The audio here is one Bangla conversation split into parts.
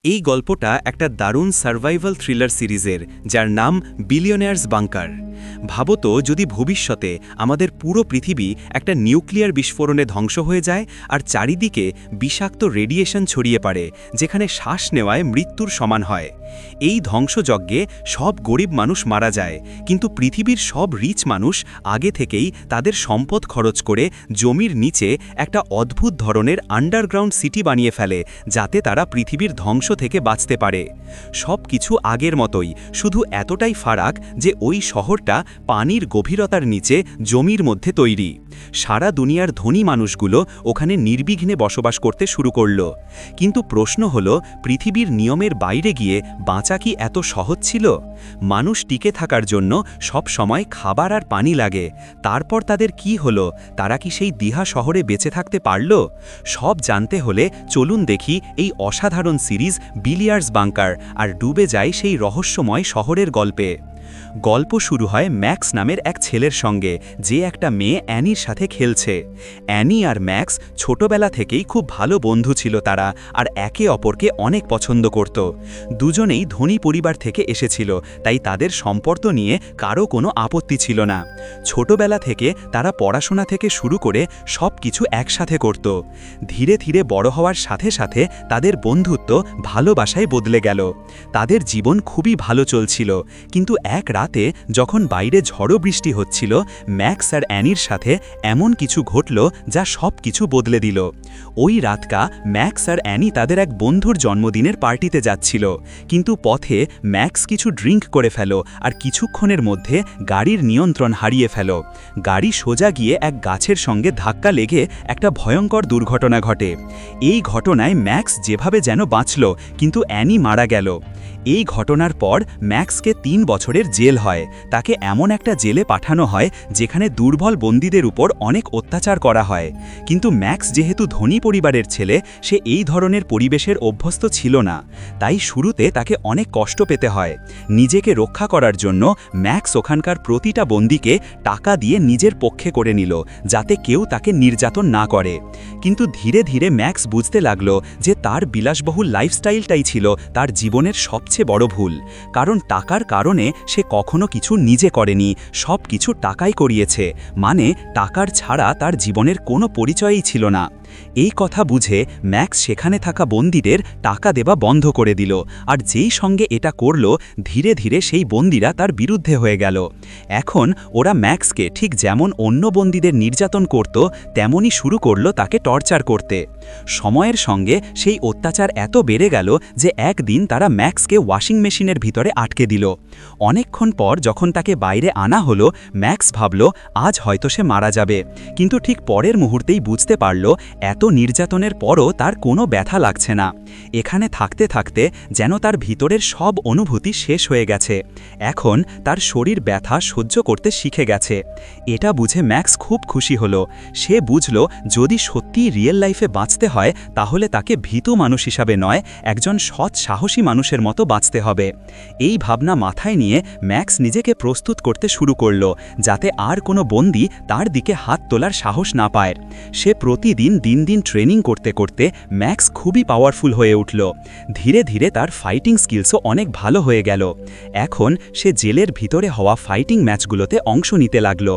এই গল্পটা একটা দারুণ সার্ভাইভাল থ্রিলার সিরিজের, যার নাম বিলিয়নিয়ার্স বাংকার। ভাবতো যদি ভবিষ্যতে আমাদের পুরো পৃথিবী একটা নিউক্লিয়ার বিস্ফোরণে ধ্বংস হয়ে যায় আর চারিদিকে বিষাক্ত রেডিয়েশন ছড়িয়ে পড়ে, যেখানে শ্বাস নেওয়ায় মৃত্যুর সমান হয়। এই ধ্বংসযজ্ঞে সব গরিব মানুষ মারা যায়, কিন্তু পৃথিবীর সব রিচ মানুষ আগে থেকেই তাদের সম্পদ খরচ করে জমির নিচে একটা অদ্ভুত ধরনের আন্ডারগ্রাউন্ড সিটি বানিয়ে ফেলে, যাতে তারা পৃথিবীর ধ্বংস থেকে বাঁচতে পারে। সব কিছু আগের মতোই, শুধু এতটাই ফারাক যে ওই শহরটা পানির গভীরতার নিচে জমির মধ্যে তৈরি। সারা দুনিয়ার ধনী মানুষগুলো ওখানে নির্বিঘ্নে বসবাস করতে শুরু করল। কিন্তু প্রশ্ন হলো, পৃথিবীর নিয়মের বাইরে গিয়ে বাঁচা কি এত সহজ ছিল? মানুষ টিকে থাকার জন্য সব সময় খাবার আর পানি লাগে। তারপর তাদের কি হলো? তারা কি সেই দিহা শহরে বেঁচে থাকতে পারল? সব জানতে হলে চলুন দেখি এই অসাধারণ সিরিজ বিলিয়ার্স বাংকার, আর ডুবে যায় সেই রহস্যময় শহরের গল্পে। গল্প শুরু হয় ম্যাক্স নামের এক ছেলের সঙ্গে, যে একটা মেয়ে অ্যানির সাথে খেলছে। অ্যানি আর ম্যাক্স ছোটবেলা থেকেই খুব ভালো বন্ধু ছিল তারা, আর একে অপরকে অনেক পছন্দ করত। দুজনেই ধনী পরিবার থেকে এসেছিল, তাই তাদের সম্পর্ক নিয়ে কারো কোনো আপত্তি ছিল না। ছোটবেলা থেকে তারা পড়াশোনা থেকে শুরু করে সব কিছু একসাথে করত। ধীরে ধীরে বড় হওয়ার সাথে সাথে তাদের বন্ধুত্ব ভালোবাসায় বদলে গেল। তাদের জীবন খুবই ভালো চলছিল, কিন্তু এক রাতে যখন বাইরে ঝড়ো বৃষ্টি হচ্ছিল, ম্যাক্স আর অ্যানির সাথে এমন কিছু ঘটল যা সব কিছু বদলে দিল। ওই রাতটা ম্যাক্স আর অ্যানি তাদের এক বন্ধুর জন্মদিনের পার্টিতে যাচ্ছিল, কিন্তু পথে ম্যাক্স কিছু ড্রিঙ্ক করে ফেল আর কিছুক্ষণের মধ্যে গাড়ির নিয়ন্ত্রণ হারিয়ে ফেল। গাড়ি সোজা গিয়ে এক গাছের সঙ্গে ধাক্কা লেগে একটা ভয়ঙ্কর দুর্ঘটনা ঘটে। এই ঘটনায় ম্যাক্স যেভাবে যেন বাঁচল, কিন্তু অ্যানি মারা গেল। এই ঘটনার পর ম্যাক্সকে 3 বছরের জেল হয়। তাকে এমন একটা জেলে পাঠানো হয় যেখানে দুর্বল বন্দীদের উপর অনেক অত্যাচার করা হয়। কিন্তু ম্যাক্স যেহেতু ধনী পরিবারের ছেলে, সে এই ধরনের পরিবেশের অভ্যস্ত ছিল না, তাই শুরুতে তাকে অনেক কষ্ট পেতে হয়। নিজেকে রক্ষা করার জন্য ম্যাক্স ওখানকার প্রতিটা বন্দীকে টাকা দিয়ে নিজের পক্ষে করে নিল, যাতে কেউ তাকে নির্যাতন না করে। কিন্তু ধীরে ধীরে ম্যাক্স বুঝতে লাগলো যে তার বিলাসবহুল লাইফস্টাইলটাই ছিল তার জীবনের সবচেয়ে বড় ভুল, কারণ টাকার কারণে সে কখনো কিছু নিজে করেনি, সব কিছু টাকাই করিয়েছে। মানে টাকার ছাড়া তার জীবনের কোনো পরিচয়ই ছিল না। এই কথা বুঝে ম্যাক্স সেখানে থাকা বন্দীদের টাকা দেওয়া বন্ধ করে দিল, আর যেই সঙ্গে এটা করল, ধীরে ধীরে সেই বন্দীরা তার বিরুদ্ধে হয়ে গেল। এখন ওরা ম্যাক্সকে ঠিক যেমন অন্য বন্দীদের নির্যাতন করত, তেমনই শুরু করলো তাকে টর্চার করতে। সময়ের সঙ্গে সেই অত্যাচার এত বেড়ে গেল যে একদিন তারা ম্যাক্সকে ওয়াশিং মেশিনের ভিতরে আটকে দিল। অনেকক্ষণ পর যখন তাকে বাইরে আনা হলো, ম্যাক্স ভাবল আজ হয়তো সে মারা যাবে, কিন্তু ঠিক পরের মুহূর্তেই বুঝতে পারল এত নির্যাতনের পরও তার কোনো ব্যথা লাগছে না। এখানে থাকতে থাকতে যেন তার ভিতরের সব অনুভূতি শেষ হয়ে গেছে। এখন তার শরীর ব্যথা সহ্য করতে শিখে গেছে। এটা বুঝে ম্যাক্স খুব খুশি হলো। সে বুঝল যদি সত্যিই রিয়েল লাইফে বাঁচতে হয়, তাহলে তাকে ভীতু মানুষ হিসাবে নয়, একজন সৎ সাহসী মানুষের মতো বাঁচতে হবে। এই ভাবনা মাথায় নিয়ে ম্যাক্স নিজেকে প্রস্তুত করতে শুরু করল, যাতে আর কোনো বন্দী তার দিকে হাত তোলার সাহস না পায়। সে প্রতিদিন দিন দিন ট্রেনিং করতে করতে ম্যাক্স খুবই পাওয়ারফুল হয়ে উঠল। ধীরে ধীরে তার ফাইটিং স্কিলসও অনেক ভালো হয়ে গেল। এখন সে জেলের ভিতরে হওয়া ফাইটিং ম্যাচগুলোতে অংশ নিতে লাগল।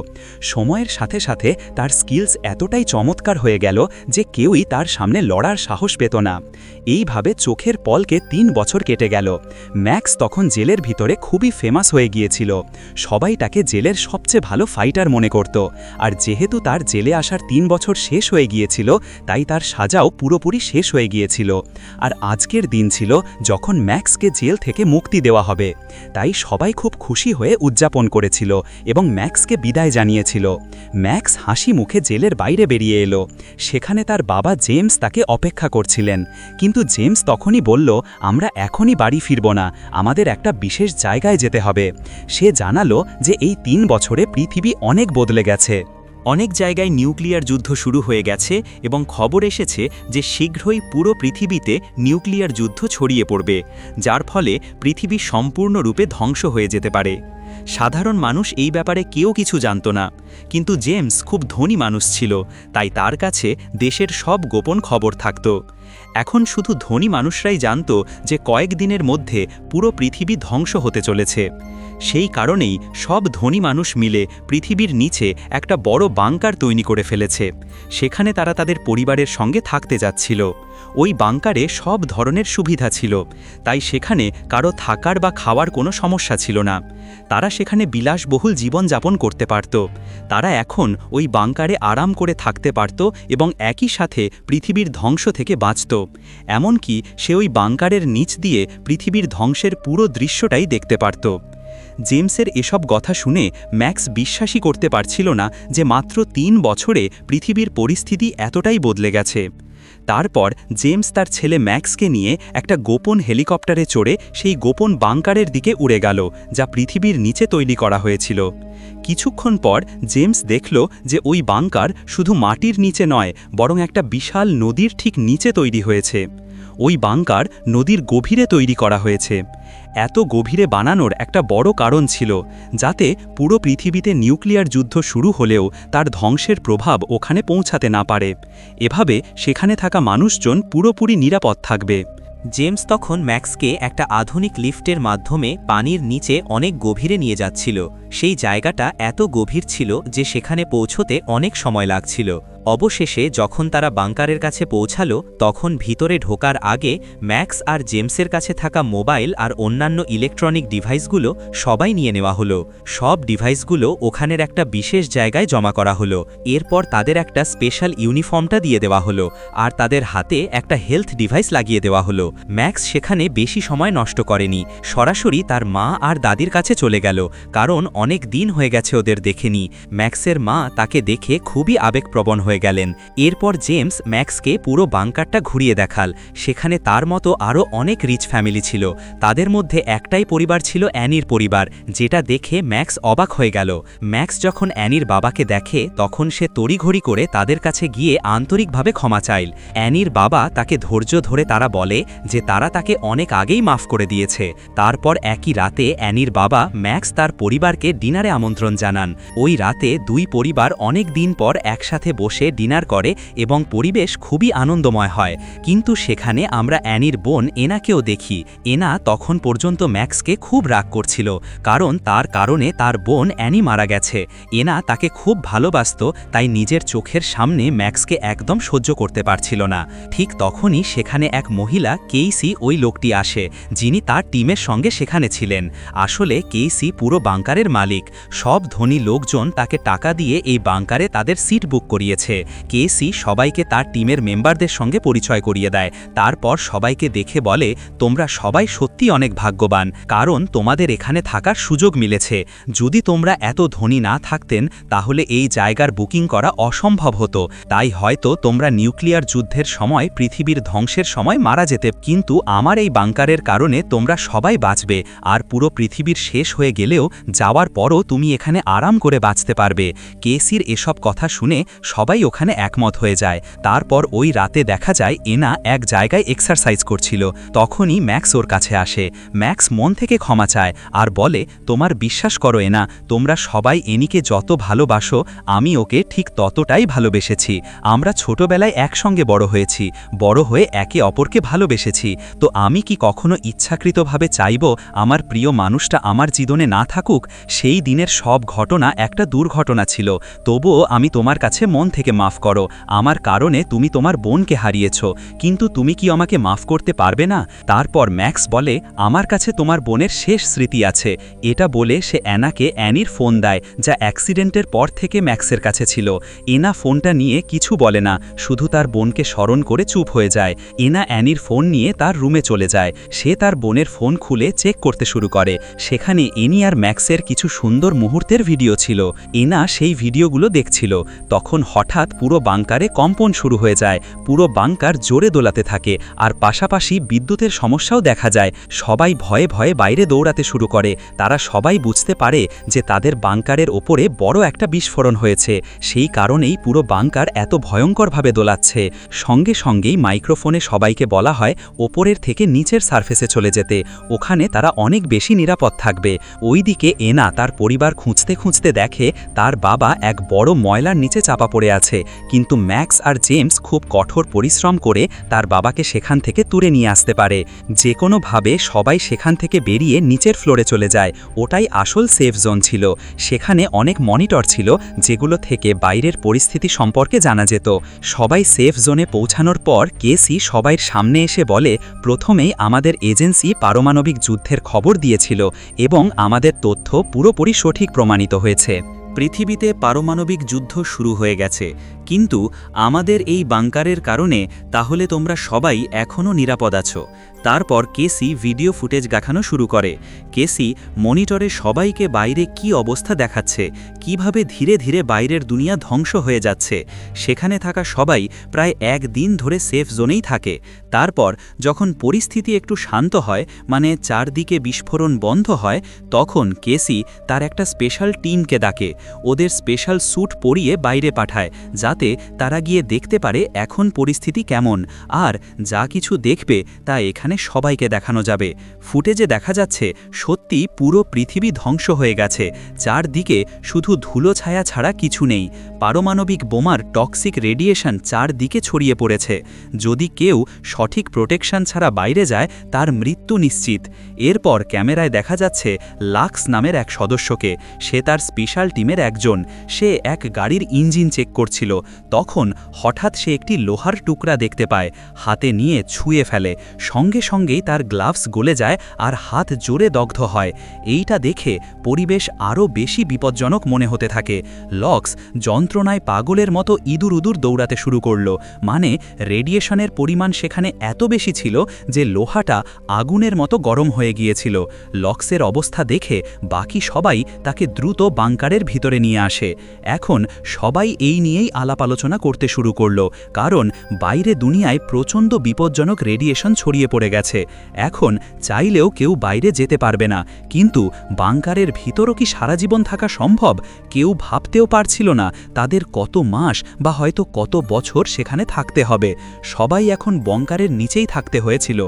সময়ের সাথে সাথে তার স্কিলস এতটাই চমৎকার হয়ে গেল যে কেউই তার সামনে লড়ার সাহস পেত না। এইভাবে চোখের পলকে 3 বছর কেটে গেল। ম্যাক্স তখন জেলের ভিতরে খুবই ফেমাস হয়ে গিয়েছিল। সবাই তাকে জেলের সবচেয়ে ভালো ফাইটার মনে করত। আর যেহেতু তার জেলে আসার 3 বছর শেষ হয়ে গিয়েছিল, তাই তার সাজাও পুরোপুরি শেষ হয়ে গিয়েছিল। আর আজকের দিন ছিল যখন ম্যাক্সকে জেল থেকে মুক্তি দেওয়া হবে। তাই সবাই খুব খুশি হয়ে উদযাপন করেছিল এবং ম্যাক্সকে বিদায় জানিয়েছিল। ম্যাক্স হাসি মুখে জেলের বাইরে বেরিয়ে এলো। সেখানে তার বাবা জেমস তাকে অপেক্ষা করছিলেন, কিন্তু জেমস তখনই বলল, আমরা এখনই বাড়ি ফিরব না, আমাদের একটা বিশেষ জায়গায় যেতে হবে। সে জানালো যে এই 3 বছরে পৃথিবী অনেক বদলে গেছে। অনেক জায়গায় নিউক্লিয়ার যুদ্ধ শুরু হয়ে গেছে এবং খবর এসেছে যে শীঘ্রই পুরো পৃথিবীতে নিউক্লিয়ার যুদ্ধ ছড়িয়ে পড়বে, যার ফলে পৃথিবী সম্পূর্ণরূপে ধ্বংস হয়ে যেতে পারে। সাধারণ মানুষ এই ব্যাপারে কেউ কিছু জানত না, কিন্তু জেমস খুব ধনী মানুষ ছিল, তাই তার কাছে দেশের সব গোপন খবর থাকত। এখন শুধু ধনী মানুষরাই জানত যে কয়েকদিনের মধ্যে পুরো পৃথিবী ধ্বংস হতে চলেছে। সেই কারণেই সব ধনী মানুষ মিলে পৃথিবীর নিচে একটা বড় বাংকার তৈরি করে ফেলেছে। সেখানে তারা তাদের পরিবারের সঙ্গে থাকতে যাচ্ছিল। ওই বাংকারে সব ধরনের সুবিধা ছিল, তাই সেখানে কারো থাকার বা খাওয়ার কোনো সমস্যা ছিল না। তারা সেখানে বিলাসবহুল জীবনযাপন করতে পারত। তারা এখন ওই বাংকারে আরাম করে থাকতে পারত এবং একই সাথে পৃথিবীর ধ্বংস থেকে বাঁচত। এমনকি সে ওই বাংকারের নিচ দিয়ে পৃথিবীর ধ্বংসের পুরো দৃশ্যটাই দেখতে পারত। জেমসের এসব কথা শুনে ম্যাক্স বিশ্বাসই করতে পারছিল না যে মাত্র ৩ বছরে পৃথিবীর পরিস্থিতি এতটাই বদলে গেছে। তারপর জেমস তার ছেলে ম্যাক্সকে নিয়ে একটা গোপন হেলিকপ্টারে চড়ে সেই গোপন বাংকারের দিকে উড়ে গেল, যা পৃথিবীর নিচে তৈরি করা হয়েছিল। কিছুক্ষণ পর জেমস দেখল যে ওই বাংকার শুধু মাটির নিচে নয়, বরং একটা বিশাল নদীর ঠিক নিচে তৈরি হয়েছে। ওই বাংকার নদীর গভীরে তৈরি করা হয়েছে। এত গভীরে বানানোর একটা বড় কারণ ছিল, যাতে পুরো পৃথিবীতে নিউক্লিয়ার যুদ্ধ শুরু হলেও তার ধ্বংসের প্রভাব ওখানে পৌঁছাতে না পারে। এভাবে সেখানে থাকা মানুষজন পুরোপুরি নিরাপদ থাকবে। জেমস তখন ম্যাক্সকে একটা আধুনিক লিফটের মাধ্যমে পানির নিচে অনেক গভীরে নিয়ে যাচ্ছিল। সেই জায়গাটা এত গভীর ছিল যে সেখানে পৌঁছতে অনেক সময় লাগছিল। অবশেষে যখন তারা বাংকারের কাছে পৌঁছালো, তখন ভিতরে ঢোকার আগে ম্যাক্স আর জেমসের কাছে থাকা মোবাইল আর অন্যান্য ইলেকট্রনিক ডিভাইসগুলো সবাই নিয়ে নেওয়া হলো। সব ডিভাইসগুলো ওখানের একটা বিশেষ জায়গায় জমা করা হলো। এরপর তাদের একটা স্পেশাল ইউনিফর্মটা দিয়ে দেওয়া হলো, আর তাদের হাতে একটা হেলথ ডিভাইস লাগিয়ে দেওয়া হলো। ম্যাক্স সেখানে বেশি সময় নষ্ট করেনি, সরাসরি তার মা আর দাদির কাছে চলে গেল, কারণ অনেক দিন হয়ে গেছে ওদের দেখেনি। ম্যাক্সের মা তাকে দেখে খুবই আবেগপ্রবণ হয়ে গেলেন। এরপর জেমস ম্যাক্সকে পুরো বাংকারটা ঘুরিয়ে দেখাল। সেখানে তার মতো আরও অনেক রিচ ফ্যামিলি ছিল। তাদের মধ্যে একটাই পরিবার ছিল অ্যানির পরিবার, যেটা দেখে ম্যাক্স অবাক হয়ে গেল। ম্যাক্স যখন অ্যানির বাবাকে দেখে, তখন সে তড়িঘড়ি করে তাদের কাছে গিয়ে আন্তরিকভাবে ক্ষমা চাইল। অ্যানির বাবা তাকে ধৈর্য ধরে তারা বলে যে তারা তাকে অনেক আগেই মাফ করে দিয়েছে। তারপর একই রাতে অ্যানির বাবা ম্যাক্স তার পরিবারকে ডিনারে আমন্ত্রণ জানান। ওই রাতে দুই পরিবার অনেক দিন পর একসাথে বসে ডিনার করে এবং পরিবেশ খুবই আনন্দময় হয়। কিন্তু সেখানে আমরা অ্যানির বোন এনাকেও দেখি। এনা তখন পর্যন্ত ম্যাক্সকে খুব রাগ করছিল, কারণ তার কারণে তার বোন অ্যানি মারা গেছে। এনা তাকে খুব ভালোবাসত, তাই নিজের চোখের সামনে ম্যাক্সকে একদম সহ্য করতে পারছিল না। ঠিক তখনই সেখানে এক মহিলা কেইসি ওই লোকটি আসে, যিনি তার টিমের সঙ্গে সেখানে ছিলেন। আসলে কেইসি পুরো বাংকারের মালিক। সব ধনী লোকজন তাকে টাকা দিয়ে এই বাংকারে তাদের সিট বুক করিয়েছে। কেইসি সবাইকে তার টিমের মেম্বারদের সঙ্গে পরিচয় করিয়ে দেয়। তারপর সবাইকে দেখে বলে, তোমরা সবাই সত্যি অনেক ভাগ্যবান, কারণ তোমাদের এখানে থাকার সুযোগ মিলেছে। যদি তোমরা এত ধনী না থাকতেন, তাহলে এই জায়গার বুকিং করা অসম্ভব হতো। তাই হয়তো তোমরা নিউক্লিয়ার যুদ্ধের সময় পৃথিবীর ধ্বংসের সময় মারা যেতে, কিন্তু আমার এই বাংকারের কারণে তোমরা সবাই বাঁচবে। আর পুরো পৃথিবীর শেষ হয়ে গেলেও যাওয়ার পরও তুমি এখানে আরাম করে বাঁচতে পারবে। কেইসির এসব কথা শুনে সবাই ওখানে একমত হয়ে যায়। তারপর ওই রাতে দেখা যায় এনা এক জায়গায় এক্সারসাইজ করছিল। তখনই ম্যাক্স ওর কাছে আসে। ম্যাক্স মন থেকে ক্ষমা চায় আর বলে, তোমার বিশ্বাস করো এনা, তোমরা সবাই এনিকে যত ভালোবাসো, আমি ওকে ঠিক ততটাই ভালোবেসেছি। আমরা ছোটবেলায় একসঙ্গে বড় হয়েছি, বড় হয়ে একে অপরকে ভালোবেসেছি। তো আমি কি কখনো ইচ্ছাকৃতভাবে চাইব আমার প্রিয় মানুষটা আমার জীবনে না থাকুক? সেই দিনের সব ঘটনা একটা দুর্ঘটনা ছিল, তবুও আমি তোমার কাছে মন থেকে মাফ করো। আমার কারণে তুমি তোমার বোনকে হারিয়েছ, কিন্তু তুমি কি আমাকে মাফ করতে পারবে না? তারপর ম্যাক্স বলে, আমার কাছে তোমার বোনের শেষ স্মৃতি আছে। এটা বলে সে অ্যানাকে অ্যানির ফোন দেয়, যা অ্যাক্সিডেন্টের পর থেকে ম্যাক্সের কাছে ছিল। এনা ফোনটা নিয়ে কিছু বলে না, শুধু তার বোনকে স্মরণ করে চুপ হয়ে যায়। এনা অ্যানির ফোন নিয়ে তার রুমে চলে যায়। সে তার বোনের ফোন খুলে চেক করতে শুরু করে। সেখানে এনি আর ম্যাক্সের কিছু সুন্দর মুহূর্তের ভিডিও ছিল। এনা সেই ভিডিওগুলো দেখছিল। তখন হঠাৎ পুরো বাংকারে কম্পন শুরু হয়ে যায়। পুরো বাংকার জোরে দোলাতে থাকে, আর পাশাপাশি বিদ্যুতের সমস্যাও দেখা যায়। সবাই ভয়ে ভয়ে বাইরে দৌড়াতে শুরু করে। তারা সবাই বুঝতে পারে যে তাদের বাংকারের ওপরে বড় একটা বিস্ফোরণ হয়েছে। সেই কারণেই পুরো বাংকার এত ভয়ঙ্করভাবে দোলাচ্ছে। সঙ্গে সঙ্গেই মাইক্রোফোনে সবাইকে বলা হয় ওপরের থেকে নিচের সারফেসে চলে যেতে। ওখানে তারা অনেক বেশি নিরাপদ থাকবে। ওইদিকে এনা তার পরিবার খুঁজতে খুঁজতে দেখে তার বাবা এক বড় ময়লার নিচে চাপা পড়ে আছে। গেছে, কিন্তু ম্যাক্স আর জেমস খুব কঠোর পরিশ্রম করে তার বাবাকে সেখান থেকে তুলে নিয়ে আসতে পারে। যে কোনোভাবে সবাই সেখান থেকে বেরিয়ে নিচের ফ্লোরে চলে যায়। ওটাই আসল সেফ জোন ছিল। সেখানে অনেক মনিটর ছিল যেগুলো থেকে বাইরের পরিস্থিতি সম্পর্কে জানা যেত। সবাই সেফ জোনে পৌঁছানোর পর কেসি সবাইয়ের সামনে এসে বলে, প্রথমেই আমাদের এজেন্সি পারমাণবিক যুদ্ধের খবর দিয়েছিল এবং আমাদের তথ্য পুরোপুরি সঠিক প্রমাণিত হয়েছে। পৃথিবীতে পারমাণবিক যুদ্ধ শুরু হয়ে গেছে, কিন্তু আমাদের এই বাংকারের কারণে তাহলে তোমরা সবাই এখনও নিরাপদ আছো। তারপর কেসি ভিডিও ফুটেজ দেখানো শুরু করে। কেসি মনিটরে সবাইকে বাইরে কি অবস্থা দেখাচ্ছে, কিভাবে ধীরে ধীরে বাইরের দুনিয়া ধ্বংস হয়ে যাচ্ছে। সেখানে থাকা সবাই প্রায় একদিন ধরে সেফ জোনেই থাকে। তারপর যখন পরিস্থিতি একটু শান্ত হয়, মানে চারদিকে বিস্ফোরণ বন্ধ হয়, তখন কেসি তার একটা স্পেশাল টিমকে ডাকে। ওদের স্পেশাল স্যুট পরিয়ে বাইরে পাঠায়, যাতে তারা গিয়ে দেখতে পারে এখন পরিস্থিতি কেমন, আর যা কিছু দেখবে তা এখানে সবাইকে দেখানো যাবে। ফুটেজে দেখা যাচ্ছে সত্যি পুরো পৃথিবী ধ্বংস হয়ে গেছে। চারদিকে শুধু ধুলো ছায়া ছাড়া কিছু নেই। পারমাণবিক বোমার টক্সিক রেডিয়েশন চারদিকে ছড়িয়ে পড়েছে। যদি কেউ সঠিক প্রোটেকশন ছাড়া বাইরে যায়, তার মৃত্যু নিশ্চিত। এরপর ক্যামেরায় দেখা যাচ্ছে লাক্স নামের এক সদস্যকে। সে তার স্পেশাল টিমের একজন। সে এক গাড়ির ইঞ্জিন চেক করছিল। তখন হঠাৎ সে একটি লোহার টুকরা দেখতে পায়। হাতে নিয়ে ছুঁয়ে ফেলে। সঙ্গে সঙ্গেই তার গ্লাভস গলে যায় আর হাত জোরে দগ্ধ হয়। এইটা দেখে পরিবেশ আরও বেশি বিপজ্জনক মনে হতে থাকে। লক্স যন্ত্রণায় পাগলের মতো ইঁদুর উদুর দৌড়াতে শুরু করল। মানে রেডিয়েশনের পরিমাণ সেখানে এত বেশি ছিল যে লোহাটা আগুনের মতো গরম হয়ে গিয়েছিল। লক্সের অবস্থা দেখে বাকি সবাই তাকে দ্রুত বাংকারের ভিতরে নিয়ে আসে। এখন সবাই এই নিয়েই আলাপ আলোচনা করতে শুরু করল, কারণ বাইরে দুনিয়ায় প্রচণ্ড বিপজ্জনক রেডিয়েশন ছড়িয়ে পড়ে গেছে। এখন চাইলেও কেউ বাইরে যেতে পারবে না। কিন্তু বাংকারের ভিতরও কি সারা জীবন থাকা সম্ভব? কেউ ভাবতেও পারছিল না তাদের কত মাস বা হয়তো কত বছর সেখানে থাকতে হবে। সবাই এখন বাংকারের নিচেই থাকতে হয়েছিল।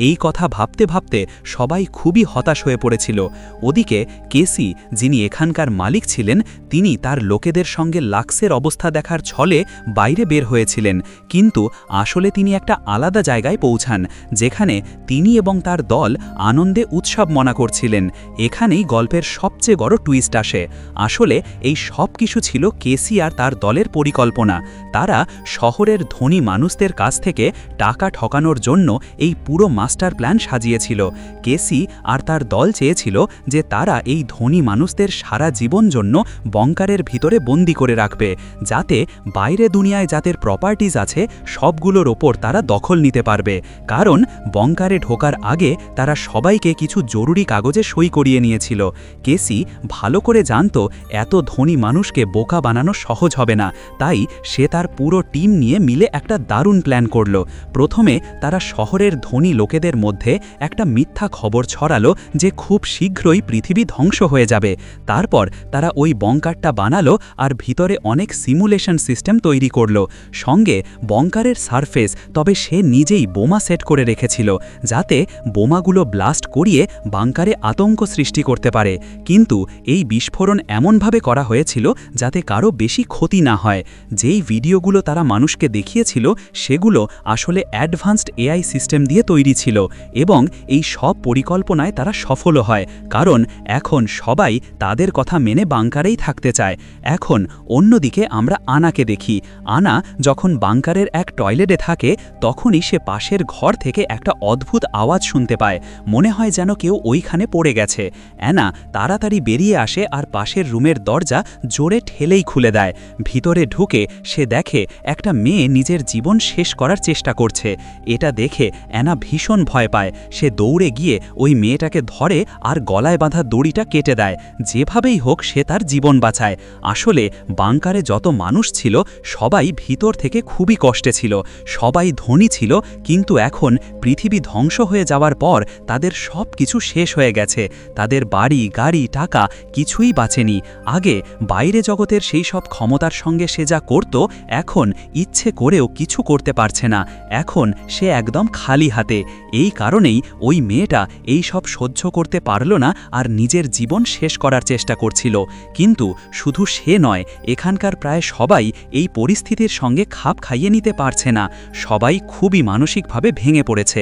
এই কথা ভাবতে ভাবতে সবাই খুবই হতাশ হয়ে পড়েছিল। ওদিকে কেসি, যিনি এখানকার মালিক ছিলেন, তিনি তার লোকেদের সঙ্গে লাক্সের অবস্থা দেখার ছলে বাইরে বের হয়েছিলেন। কিন্তু আসলে তিনি একটা আলাদা জায়গায় পৌঁছান, যেখানে তিনি এবং তার দল আনন্দে উৎসব মনা করছিলেন। এখানেই গল্পের সবচেয়ে বড় টুইস্ট আসে। আসলে এই সব কিছু ছিল কেসি আর তার দলের পরিকল্পনা। তারা শহরের ধনী মানুষদের কাছ থেকে টাকা ঠকানোর জন্য এই পুরো মাস্টার প্ল্যান সাজিয়েছিল। কেসি আর তার দল চেয়েছিল যে তারা এই ধনী মানুষদের সারা জীবন জন্য বাংকারের ভিতরে বন্দি করে রাখবে, যাতে বাইরে দুনিয়ায় যাদের প্রপার্টিজ আছে সবগুলোর ওপর তারা দখল নিতে পারবে। কারণ বাংকারে ঢোকার আগে তারা সবাইকে কিছু জরুরি কাগজে সই করিয়ে নিয়েছিল। কেসি ভালো করে জানত এত ধনী মানুষকে বোকা বানানো সহজ হবে না, তাই সে তার পুরো টিম নিয়ে মিলে একটা দারুণ প্ল্যান করল। প্রথমে তারা শহরের ধনী লোকেদের মধ্যে একটা মিথ্যা খবর ছড়ালো যে খুব শীঘ্রই পৃথিবী ধ্বংস হয়ে যাবে। তারপর তারা ওই বাংকারটা বানালো আর ভিতরে অনেক সিমুলেশন সিস্টেম তৈরি করল। সঙ্গে বাংকারের সারফেস, তবে সে নিজেই বোমা সেট করে রেখেছিল, যাতে বোমাগুলো ব্লাস্ট করিয়ে বাংকারে আতঙ্ক সৃষ্টি করতে পারে। কিন্তু এই বিস্ফোরণ এমনভাবে করা হয়েছিল যাতে কারো বেশি ক্ষতি না হয়। যেই ভিডিওগুলো তারা মানুষকে দেখিয়েছিল সেগুলো আসলে অ্যাডভান্সড এআই সিস্টেম দিয়ে তৈরি ছিল, এবং এই সব পরিকল্পনায় তারা সফলও হয়, কারণ এখন সবাই তাদের কথা মেনে বাংকারেই থাকতে চায়। এখন অন্যদিকে আমরা আনাকে দেখি। আনা যখন বাংকারের এক টয়লেটে থাকে, তখনই সে পাশের ঘর থেকে একটা অদ্ভুত আওয়াজ শুনতে পায়। মনে হয় যেন কেউ ওইখানে পড়ে গেছে। অ্যানা তাড়াতাড়ি বেরিয়ে আসে আর পাশের রুমের দরজা জোরে ঠেলেই খুলে দেয়। ভিতরে ঢুকে সে দেখে একটা মেয়ে নিজের জীবন শেষ করার চেষ্টা করছে। এটা দেখে অ্যানা ভীষণ ভয় পায়। সে দৌড়ে গিয়ে ওই মেয়েটাকে ধরে আর গলায় বাঁধা দড়িটা কেটে দেয়। যেভাবেই হোক সে তার জীবন বাঁচায়। আসলে বাংকারে যত মানুষ ছিল সবাই ভিতর থেকে খুবই কষ্টে ছিল। সবাই ধনী ছিল, কিন্তু এখন পৃথিবী পৃথিবী ধ্বংস হয়ে যাওয়ার পর তাদের সব কিছু শেষ হয়ে গেছে, তাদের বাড়ি গাড়ি টাকা কিছুই বাঁচেনি। আগে বাইরে জগতের সেই সব ক্ষমতার সঙ্গে সে যা করত, এখন ইচ্ছে করেও কিছু করতে পারছে না। এখন সে একদম খালি হাতে। এই কারণেই ওই মেয়েটা এই সব সহ্য করতে পারল না আর নিজের জীবন শেষ করার চেষ্টা করছিল। কিন্তু শুধু সে নয়, এখানকার প্রায় সবাই এই পরিস্থিতির সঙ্গে খাপ খাইয়ে নিতে পারছে না। সবাই খুবই মানসিকভাবে ভেঙে পড়েছে।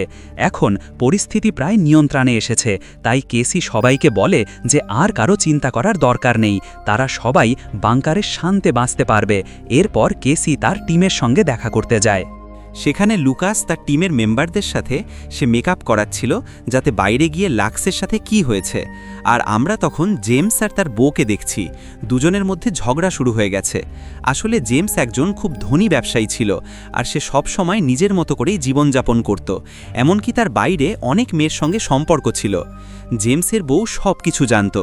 এখন পরিস্থিতি প্রায় নিয়ন্ত্রণে এসেছে, তাই কেসি সবাইকে বলে যে আর কারো চিন্তা করার দরকার নেই, তারা সবাই বাংকারে শান্তে বাঁচতে পারবে। এরপর কেসি তার টিমের সঙ্গে দেখা করতে যায়। সেখানে লুকাস তার টিমের মেম্বারদের সাথে সে মেকআপ করাচ্ছিল, যাতে বাইরে গিয়ে লাক্সের সাথে কি হয়েছে। আর আমরা তখন জেমস আর তার বউকে দেখছি, দুজনের মধ্যে ঝগড়া শুরু হয়ে গেছে। আসলে জেমস একজন খুব ধনী ব্যবসায়ী ছিল, আর সে সব সময় নিজের মতো করেই জীবনযাপন করত। এমনকি তার বাইরে অনেক মেয়ের সঙ্গে সম্পর্ক ছিল। জেমসের বউ সব কিছু জানত।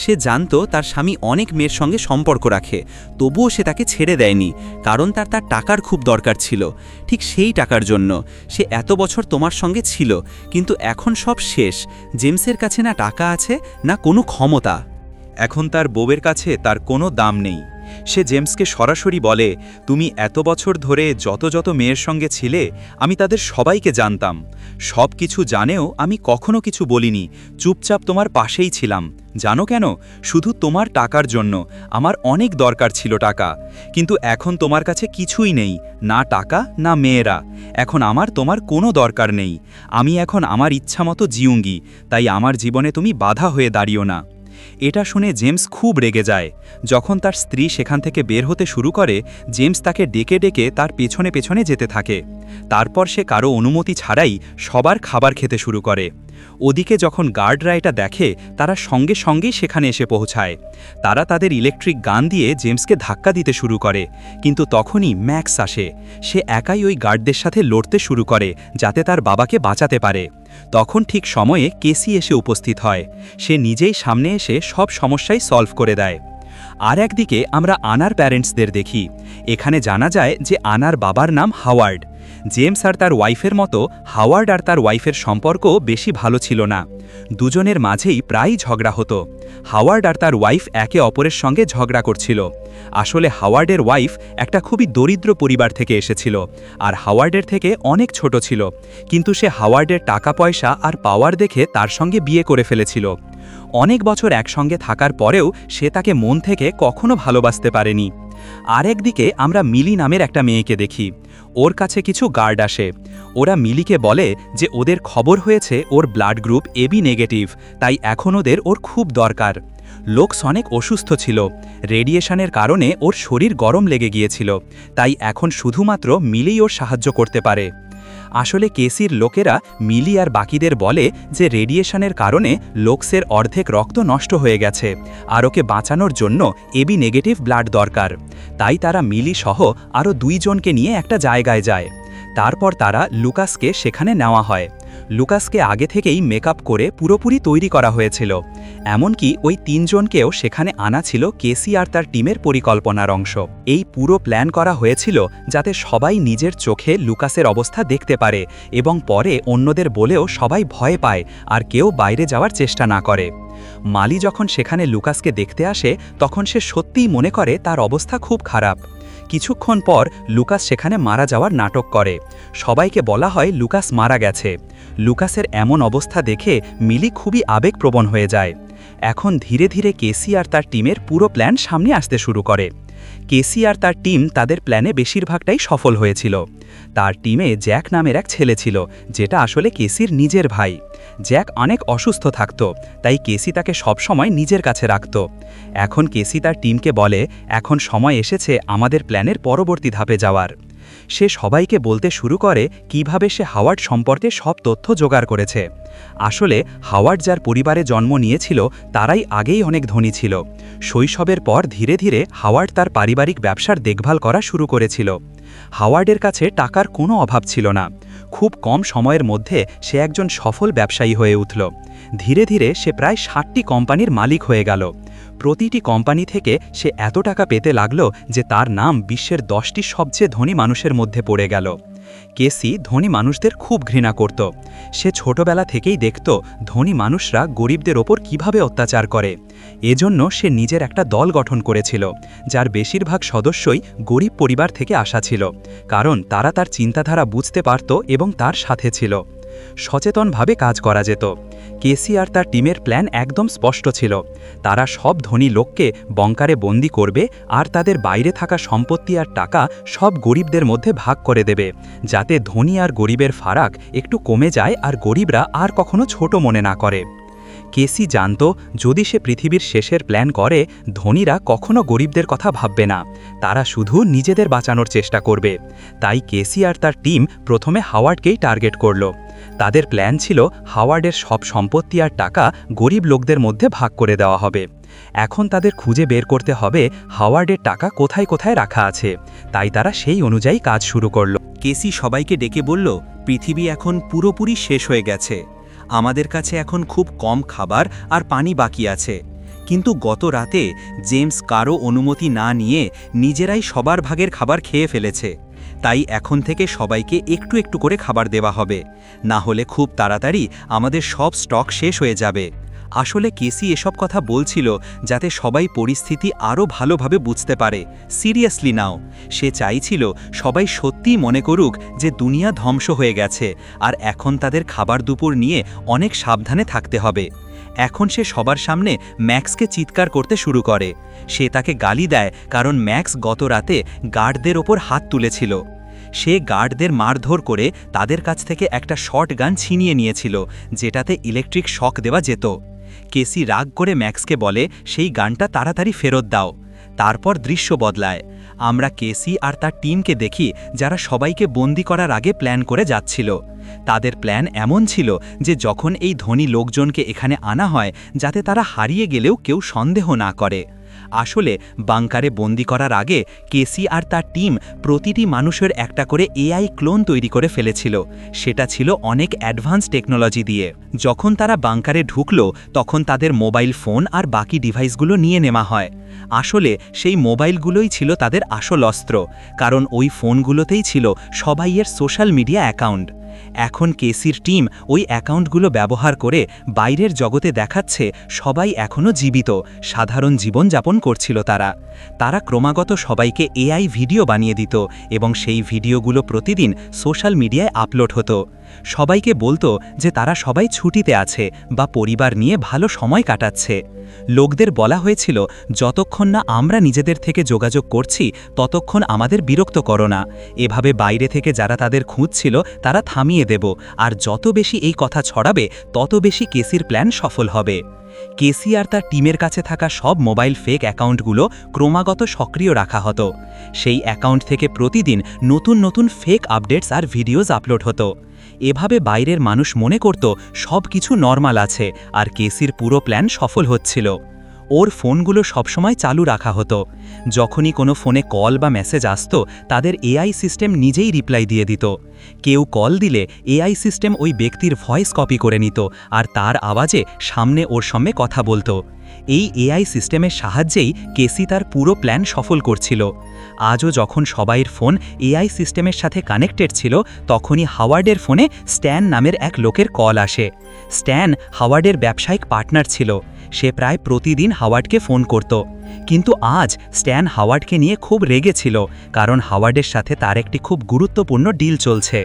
সে জানত তার স্বামী অনেক মেয়ের সঙ্গে সম্পর্ক রাখে, তবুও সে তাকে ছেড়ে দেয়নি, কারণ তার টাকার খুব দরকার ছিল। ঠিক সেই টাকার জন্য সে এত বছর তোমার সঙ্গে ছিল, কিন্তু এখন সব শেষ। জেমসের কাছে না টাকা আছে, না কোনো ক্ষমতা। এখন তার বউয়ের কাছে তার কোনো দাম নেই। সে জেমসকে সরাসরি বলে, তুমি এত বছর ধরে যত যত মেয়ের সঙ্গে ছিলে, আমি তাদের সবাইকে জানতাম। সব কিছু জানেও আমি কখনো কিছু বলিনি, চুপচাপ তোমার পাশেই ছিলাম। জানো কেন? শুধু তোমার টাকার জন্য। আমার অনেক দরকার ছিল টাকা, কিন্তু এখন তোমার কাছে কিছুই নেই, না টাকা না মেয়েরা। এখন আমার তোমার কোনো দরকার নেই। আমি এখন আমার ইচ্ছামতো জিউঙ্গি, তাই আমার জীবনে তুমি বাধা হয়ে দাঁড়িও না। এটা শুনে জেমস খুব রেগে যায়। যখন তার স্ত্রী সেখান থেকে বের হতে শুরু করে, জেমস তাকে ডেকে ডেকে তার পেছনে পেছনে যেতে থাকে। তারপর সে কারো অনুমতি ছাড়াই সবার খাবার খেতে শুরু করে। ওদিকে যখন গার্ডরা এটা দেখে, তারা সঙ্গে সঙ্গেই সেখানে এসে পৌঁছায়। তারা তাদের ইলেকট্রিক গান দিয়ে জেমসকে ধাক্কা দিতে শুরু করে, কিন্তু তখনই ম্যাক্স আসে। সে একাই ওই গার্ডদের সাথে লড়তে শুরু করে, যাতে তার বাবাকে বাঁচাতে পারে। তখন ঠিক সময়ে কেসি এসে উপস্থিত হয়। সে নিজেই সামনে এসে সব সমস্যাই সলভ করে দেয়। আর একদিকে আমরা আনার প্যারেন্টসদের দেখি। এখানে জানা যায় যে আনার বাবার নাম হাওয়ার্ড। জেমস আর তার ওয়াইফের মতো হাওয়ার্ড আর তার ওয়াইফের সম্পর্ক বেশি ভালো ছিল না। দুজনের মাঝেই প্রায়ই ঝগড়া হতো। হাওয়ার্ড আর তার ওয়াইফ একে অপরের সঙ্গে ঝগড়া করছিল। আসলে হাওয়ার্ডের ওয়াইফ একটা খুবই দরিদ্র পরিবার থেকে এসেছিল, আর হাওয়ার্ডের থেকে অনেক ছোট ছিল, কিন্তু সে হাওয়ার্ডের টাকা পয়সা আর পাওয়ার দেখে তার সঙ্গে বিয়ে করে ফেলেছিল। অনেক বছর একসঙ্গে থাকার পরেও সে তাকে মন থেকে কখনো ভালোবাসতে পারেনি। আরেকদিকে আমরা মিলি নামের একটা মেয়েকে দেখি। ওর কাছে কিছু গার্ড আসে। ওরা মিলিকে বলে যে ওদের খবর হয়েছে ওর ব্লাড গ্রুপ এবি নেগেটিভ, তাই এখন ওর খুব দরকার। লোকস অনেক অসুস্থ ছিল, রেডিয়েশনের কারণে ওর শরীর গরম লেগে গিয়েছিল, তাই এখন শুধুমাত্র মিলিই ওর সাহায্য করতে পারে। আসলে কেসির লোকেরা মিলি আর বাকিদের বলে যে রেডিয়েশনের কারণে লোকসের অর্ধেক রক্ত নষ্ট হয়ে গেছে, আর ওকে বাঁচানোর জন্য এবি নেগেটিভ ব্লাড দরকার। তাই তারা মিলি সহ আরও 2 জনকে নিয়ে একটা জায়গায় যায়। তারপর তারা লুকাসকে সেখানে নেওয়া হয়। লুকাসকে আগে থেকেই মেকআপ করে পুরোপুরি তৈরি করা হয়েছিল। এমনকি ওই 3 জনকেও সেখানে আনা ছিল কেসি আর তার টিমের পরিকল্পনার অংশ। এই পুরো প্ল্যান করা হয়েছিল যাতে সবাই নিজের চোখে লুকাসের অবস্থা দেখতে পারে, এবং পরে অন্যদের বলেও সবাই ভয় পায় আর কেউ বাইরে যাওয়ার চেষ্টা না করে। মালি যখন সেখানে লুকাসকে দেখতে আসে, তখন সে সত্যিই মনে করে তার অবস্থা খুব খারাপ। কিছুক্ষণ পর লুকাস সেখানে মারা যাওয়ার নাটক করে। সবাইকে বলা হয় লুকাস মারা গেছে। লুকাসের এমন অবস্থা দেখে মিলি খুবই আবেগপ্রবণ হয়ে যায়। এখন ধীরে ধীরে কেসি আর তার টিমের পুরো প্ল্যান সামনে আসতে শুরু করে। কেসি আর তার টিম তাদের প্ল্যানে বেশিরভাগটাই সফল হয়েছিল। তার টিমে জ্যাক নামের এক ছেলে ছিল, যেটা আসলে কেসির নিজের ভাই। জ্যাক অনেক অসুস্থ থাকত, তাই কেসি তাকে সবসময় নিজের কাছে রাখত। এখন কেসি তার টিমকে বলে, এখন সময় এসেছে আমাদের প্ল্যানের পরবর্তী ধাপে যাওয়ার। সে সবাইকে বলতে শুরু করে কিভাবে সে হাওয়ার্ড সম্পর্কে সব তথ্য জোগাড় করেছে। আসলে হাওয়ার্ড যার পরিবারে জন্ম নিয়েছিল তারাই আগেই অনেক ধনী ছিল। শৈশবের পর ধীরে ধীরে হাওয়ার্ড তার পারিবারিক ব্যবসার দেখভাল করা শুরু করেছিল। হাওয়ার্ডের কাছে টাকার কোনো অভাব ছিল না। খুব কম সময়ের মধ্যে সে একজন সফল ব্যবসায়ী হয়ে উঠল। ধীরে ধীরে সে প্রায় 60টি কোম্পানির মালিক হয়ে গেল। প্রতিটি কোম্পানি থেকে সে এত টাকা পেতে লাগল যে তার নাম বিশ্বের 10টি সবচেয়ে ধনী মানুষের মধ্যে পড়ে গেল। কেসি ধনী মানুষদের খুব ঘৃণা করত। সে ছোটবেলা থেকেই দেখত ধনী মানুষরা গরিবদের ওপর কিভাবে অত্যাচার করে। এজন্য সে নিজের একটা দল গঠন করেছিল, যার বেশিরভাগ সদস্যই গরিব পরিবার থেকে আসা ছিল, কারণ তারা তার চিন্তাধারা বুঝতে পারত এবং তার সাথে ছিল। সচেতনভাবে কাজ করা যেত। কেসি আর তার টিমের প্ল্যান একদম স্পষ্ট ছিল। তারা সব ধনী লোককে বঙ্কারে বন্দি করবে আর তাদের বাইরে থাকা সম্পত্তি আর টাকা সব গরিবদের মধ্যে ভাগ করে দেবে, যাতে ধনী আর গরিবের ফারাক একটু কমে যায় আর গরিবরা আর কখনো ছোট মনে না করে। কেসি জানত যদি সে পৃথিবীর শেষের প্ল্যান করে, ধনীরা কখনো গরিবদের কথা ভাববে না, তারা শুধু নিজেদের বাঁচানোর চেষ্টা করবে। তাই কেসি আর তার টিম প্রথমে হাওয়ার্ডকেই টার্গেট করল। তাদের প্ল্যান ছিল হাওয়ার্ডের সব সম্পত্তি আর টাকা গরিব লোকদের মধ্যে ভাগ করে দেওয়া হবে। এখন তাদের খুঁজে বের করতে হবে হাওয়ার্ডের টাকা কোথায় কোথায় রাখা আছে, তাই তারা সেই অনুযায়ী কাজ শুরু করল। কেসি সবাইকে ডেকে বলল, পৃথিবী এখন পুরোপুরি শেষ হয়ে গেছে, আমাদের কাছে এখন খুব কম খাবার আর পানি বাকি আছে। কিন্তু গত রাতে জেমস কারো অনুমতি না নিয়ে নিজেরাই সবার ভাগের খাবার খেয়ে ফেলেছে, তাই এখন থেকে সবাইকে একটু একটু করে খাবার দেওয়া হবে, না হলে খুব তাড়াতাড়ি আমাদের সব স্টক শেষ হয়ে যাবে। আসলে কেসি এসব কথা বলছিল যাতে সবাই পরিস্থিতি আরও ভালোভাবে বুঝতে পারে। সিরিয়াসলি নাও, সে চাইছিল সবাই সত্যিই মনে করুক যে দুনিয়া ধ্বংস হয়ে গেছে আর এখন তাদের খাবার দুপুর নিয়ে অনেক সাবধানে থাকতে হবে। এখন সে সবার সামনে ম্যাক্সকে চিৎকার করতে শুরু করে। সে তাকে গালি দেয় কারণ ম্যাক্স গত রাতে গার্ডদের ওপর হাত তুলেছিল। সে গার্ডদের মারধর করে তাদের কাছ থেকে একটা শর্ট গান ছিনিয়ে নিয়েছিল, যেটাতে ইলেকট্রিক শক দেওয়া যেত। কেসি রাগ করে ম্যাক্সকে বলে সেই গানটা তাড়াতাড়ি ফেরত দাও। তারপর দৃশ্য বদলায়। আমরা কেসি আর তার টিমকে দেখি যারা সবাইকে বন্দি করার আগে প্ল্যান করে যাচ্ছিল। তাদের প্ল্যান এমন ছিল যে যখন এই ধনী লোকজনকে এখানে আনা হয় যাতে তারা হারিয়ে গেলেও কেউ সন্দেহ না করে। আসলে বাংকারে বন্দি করার আগে কেসি আর তার টিম প্রতিটি মানুষের একটা করে এআই ক্লোন তৈরি করে ফেলেছিল। সেটা ছিল অনেক অ্যাডভান্স টেকনোলজি দিয়ে। যখন তারা বাংকারে ঢুকলো তখন তাদের মোবাইল ফোন আর বাকি ডিভাইসগুলো নিয়ে নেওয়া হয়। আসলে সেই মোবাইলগুলোই ছিল তাদের আসল অস্ত্র, কারণ ওই ফোনগুলোতেই ছিল সবাইয়ের সোশ্যাল মিডিয়া অ্যাকাউন্ট। এখন কেসির টিম ওই অ্যাকাউন্টগুলো ব্যবহার করে বাইরের জগতে দেখাচ্ছে সবাই এখনও জীবিত, সাধারণ জীবনযাপন করছিল। তারা ক্রমাগত সবাইকে এআই ভিডিও বানিয়ে দিত এবং সেই ভিডিওগুলো প্রতিদিন সোশ্যাল মিডিয়ায় আপলোড হতো। সবাইকে বলতো যে তারা সবাই ছুটিতে আছে বা পরিবার নিয়ে ভালো সময় কাটাচ্ছে। লোকদের বলা হয়েছিল যতক্ষণ না আমরা নিজেদের থেকে যোগাযোগ করছি ততক্ষণ আমাদের বিরক্ত করো না। এভাবে বাইরে থেকে যারা তাদের খুঁজছিল তারা থামিয়ে দেব, আর যত বেশি এই কথা ছড়াবে তত বেশি কেসির প্ল্যান সফল হবে। কেসি আর তার টিমের কাছে থাকা সব মোবাইল ফেক অ্যাকাউন্টগুলো ক্রমাগত সক্রিয় রাখা হতো। সেই অ্যাকাউন্ট থেকে প্রতিদিন নতুন নতুন ফেক আপডেটস আর ভিডিওস আপলোড হতো। এভাবে বাইরের মানুষ মনে করত সব কিছু নর্মাল আছে আর কেসির পুরো প্ল্যান সফল হচ্ছিল। ওর ফোনগুলো সবসময় চালু রাখা হতো। যখনই কোনো ফোনে কল বা মেসেজ আসত তাদের এআই সিস্টেম নিজেই রিপ্লাই দিয়ে দিত। কেউ কল দিলে এআই সিস্টেম ওই ব্যক্তির ভয়েস কপি করে নিত আর তার আওয়াজে সামনে ওর সঙ্গে কথা বলতো। এই এআই সিস্টেমের সাহায্যেই কেসি তার পুরো প্ল্যান সফল করছিল। আজও যখন সবাইয়ের ফোন এআই সিস্টেমের সাথে কানেক্টেড ছিল তখনই হাওয়ার্ডের ফোনে স্ট্যান নামের এক লোকের কল আসে। স্ট্যান হাওয়ার্ডের ব্যবসায়িক পার্টনার ছিল। সে প্রায় প্রতিদিন হাওয়ার্ডকে ফোন করত। কিন্তু আজ স্ট্যান হাওয়ার্ডকে নিয়ে খুব রেগে ছিল, কারণ হাওয়ার্ডের সাথে তার একটি খুব গুরুত্বপূর্ণ ডিল চলছে।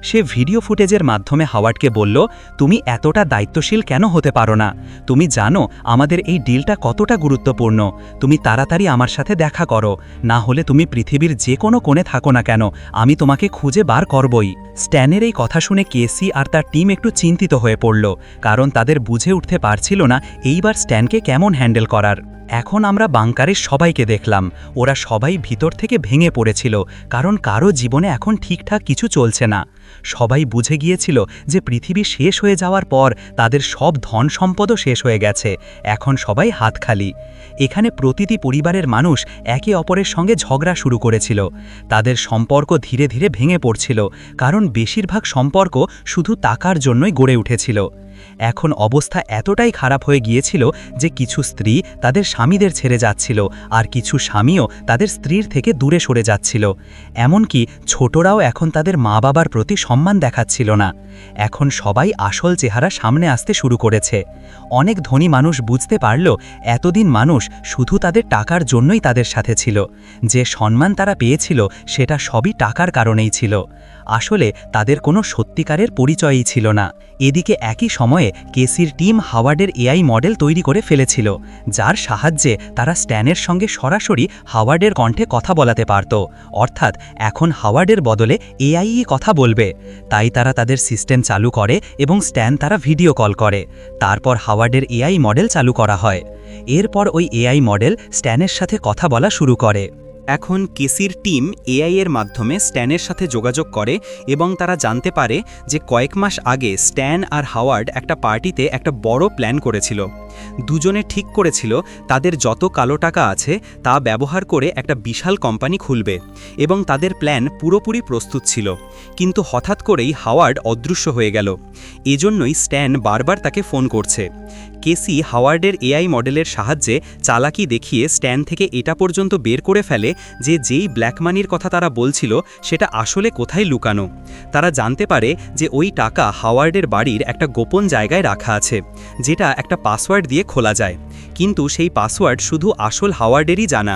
সে ভিডিও ফুটেজের মাধ্যমে হাওয়ার্ডকে বলল, তুমি এতটা দায়িত্বশীল কেন হতে পারো না? তুমি জানো আমাদের এই ডিলটা কতটা গুরুত্বপূর্ণ। তুমি তাড়াতাড়ি আমার সাথে দেখা করো, না হলে তুমি পৃথিবীর যে কোনো কোণে থাকো না কেন আমি তোমাকে খুঁজে বার করবই। স্ট্যানের এই কথা শুনে কেসি আর তার টিম একটু চিন্তিত হয়ে পড়ল, কারণ তাদের বুঝে উঠতে পারছিল না এইবার স্ট্যানকে কেমন হ্যান্ডেল করার। এখন আমরা বাংকারের সবাইকে দেখলাম, ওরা সবাই ভিতর থেকে ভেঙে পড়েছিল, কারণ কারো জীবনে এখন ঠিকঠাক কিছু চলছে না। সবাই বুঝে গিয়েছিল যে পৃথিবী শেষ হয়ে যাওয়ার পর তাদের সব ধন সম্পদও শেষ হয়ে গেছে, এখন সবাই হাত খালি। এখানে প্রতিটি পরিবারের মানুষ একে অপরের সঙ্গে ঝগড়া শুরু করেছিল। তাদের সম্পর্ক ধীরে ধীরে ভেঙে পড়ছিল, কারণ বেশিরভাগ সম্পর্ক শুধু টাকার জন্যই গড়ে উঠেছিল। এখন অবস্থা এতটাই খারাপ হয়ে গিয়েছিল যে কিছু স্ত্রী তাদের স্বামীদের ছেড়ে যাচ্ছিল, আর কিছু স্বামীও তাদের স্ত্রীর থেকে দূরে সরে যাচ্ছিল। এমনকি ছোটরাও এখন তাদের মা বাবার প্রতি সম্মান দেখাচ্ছিল না। এখন সবাই আসল চেহারা সামনে আসতে শুরু করেছে। অনেক ধনী মানুষ বুঝতে পারল এতদিন মানুষ শুধু তাদের টাকার জন্যই তাদের সাথে ছিল। যে সম্মান তারা পেয়েছিল সেটা সবই টাকার কারণেই ছিল। আসলে তাদের কোনো সত্যিকারের পরিচয়ই ছিল না। এদিকে একই সময়ে কেসির টিম হাওয়ার্ডের এআই মডেল তৈরি করে ফেলেছিল, যার সাহায্যে তারা স্ট্যানের সঙ্গে সরাসরি হাওয়ার্ডের কণ্ঠে কথা বলাতে পারত। অর্থাৎ এখন হাওয়ার্ডের বদলে এআইই কথা বলবে। তাই তারা তাদের সিস্টেম চালু করে এবং স্ট্যান তারা ভিডিও কল করে। তারপর হাওয়ার্ডের এআই মডেল চালু করা হয়। এরপর ওই এআই মডেল স্ট্যানের সাথে কথা বলা শুরু করে। এখন কেসির টিম এআই এর মাধ্যমে স্ট্যানের সাথে যোগাযোগ করে এবং তারা জানতে পারে যে কয়েক মাস আগে স্ট্যান আর হাওয়ার্ড একটা পার্টিতে একটা বড় প্ল্যান করেছিল। দুজনে ঠিক করেছিল তাদের যত কালো টাকা আছে তা ব্যবহার করে একটা বিশাল কোম্পানি খুলবে এবং তাদের প্ল্যান পুরোপুরি প্রস্তুত ছিল। কিন্তু হঠাৎ করেই হাওয়ার্ড অদৃশ্য হয়ে গেল। এজন্যই স্ট্যান বারবার তাকে ফোন করছে। কেসি হাওয়ার্ডের এআই মডেলের সাহায্যে চালাকি দেখিয়ে স্ট্যান থেকে এটা পর্যন্ত বের করে ফেলে যে যেই ব্ল্যাক মানির কথা তারা বলছিল সেটা আসলে কোথায় লুকানো। তারা জানতে পারে যে ওই টাকা হাওয়ার্ডের বাড়ির একটা গোপন জায়গায় রাখা আছে, যেটা একটা পাসওয়ার্ড দিয়ে খোলা যায়। কিন্তু সেই পাসওয়ার্ড শুধু আসল হাওয়ার্ডেরই জানা।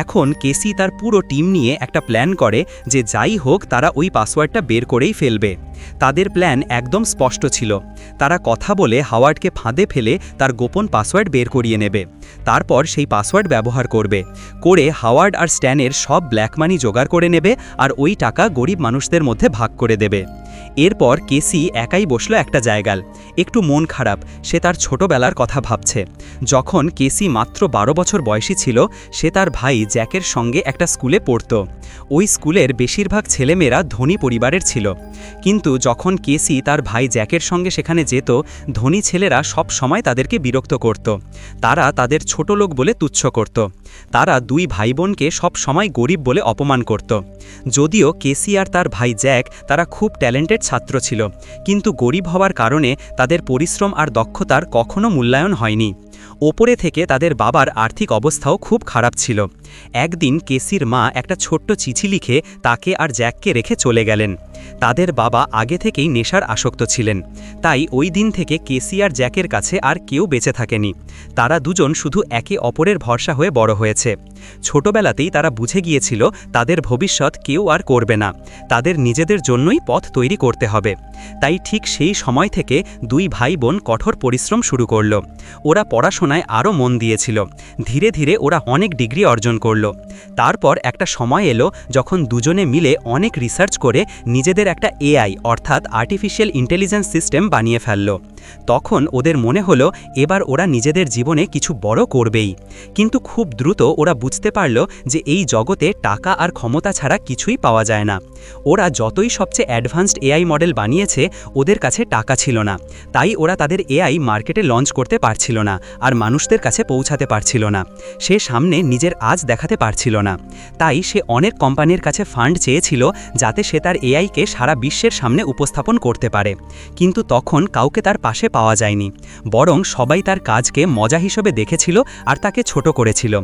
এখন কেসি তার পুরো টিম নিয়ে একটা প্ল্যান করে যে যাই হোক তারা ওই পাসওয়ার্ডটা বের করেই ফেলবে। তাদের প্ল্যান একদম স্পষ্ট ছিল। তারা কথা বলে হাওয়ার্ডকে ফাঁদে ফেলে তার গোপন পাসওয়ার্ড বের করিয়ে নেবে। তারপর সেই পাসওয়ার্ড ব্যবহার করবে করে হাওয়ার্ড আর স্ট্যানের সব ব্ল্যাক মানি জোগাড় করে নেবে আর ওই টাকা গরিব মানুষদের মধ্যে ভাগ করে দেবে। এরপর কেসি একাই বসলো একটা জায়গায়। একটু মন খারাপ, সে তার ছোটবেলার কথা ভাবছে। যখন কেসি মাত্র 12 বছর বয়সী ছিল, সে তার ভাই জ্যাকের সঙ্গে একটা স্কুলে পড়ত। ওই স্কুলের বেশিরভাগ ছেলেমেয়েরা ধনী পরিবারের ছিল। কিন্তু যখন কেসি তার ভাই জ্যাকের সঙ্গে সেখানে যেত, ধনী ছেলেরা সব সময় তাদেরকে বিরক্ত করত। তারা তাদের ছোট লোক বলে তুচ্ছ করত। তারা দুই ভাই বোনকে সব সময় গরিব বলে অপমান করত। যদিও কেসি আর তার ভাই জ্যাক তারা খুব ট্যালেন্টেড ছাত্র ছিল, কিন্তু গরিব হওয়ার কারণে তাদের পরিশ্রম আর দক্ষতার কখনো মূল্যায়ন হয়নি। ওপরে থেকে তাদের বাবার আর্থিক অবস্থাও খুব খারাপ ছিল। একদিন কেসির মা একটা ছোট্ট চিঠি লিখে তাকে আর জ্যাককে রেখে চলে গেলেন। তাদের বাবা আগে থেকেই নেশার আসক্ত ছিলেন, তাই ওই দিন থেকে কেসি আর জ্যাকের কাছে আর কেউ বেঁচে থাকেনি। তারা দুজন শুধু একে অপরের ভরসা হয়ে বড় হয়েছে। ছোটবেলাতেই তারা বুঝে গিয়েছিল তাদের ভবিষ্যৎ কেউ আর করবে না, তাদের নিজেদের জন্যই পথ তৈরি করতে হবে। তাই ঠিক সেই সময় থেকে দুই ভাই বোন কঠোর পরিশ্রম শুরু করল। ওরা পড়াশোনায় আরও মন দিয়েছিল। ধীরে ধীরে ওরা অনেক ডিগ্রি অর্জন করল। তারপর একটা সময় এলো যখন দুজনে মিলে অনেক রিসার্চ করে নিজেদের একটা এআই অর্থাৎ আর্টিফিশিয়াল ইন্টেলিজেন্স সিস্টেম বানিয়ে ফেলল। তখন ওদের মনে হলো এবার ওরা নিজেদের জীবনে কিছু বড় করবেই। কিন্তু খুব দ্রুত ওরা বুঝতে পারল যে এই জগতে টাকা আর ক্ষমতা ছাড়া কিছুই পাওয়া যায় না। ওরা যতই সবচেয়ে অ্যাডভান্সড এআই মডেল বানিয়েছে, ওদের কাছে টাকা ছিল না। তাই ওরা তাদের এআই মার্কেটে লঞ্চ করতে পারছিল না আর মানুষদের কাছে পৌঁছাতে পারছিল না। সে সামনে নিজের আজ দেখাতে পারছিল না। তাই সে অনেক কোম্পানির কাছে ফান্ড চেয়েছিল যাতে সে তার এআইকে সারা বিশ্বের সামনে উপস্থাপন করতে পারে। কিন্তু তখন কাউকে তার পাশে পাওয়া যায়নি, বরং সবাই তার কাজকে মজা হিসেবে দেখেছিল আর তাকে ছোট করেছিল।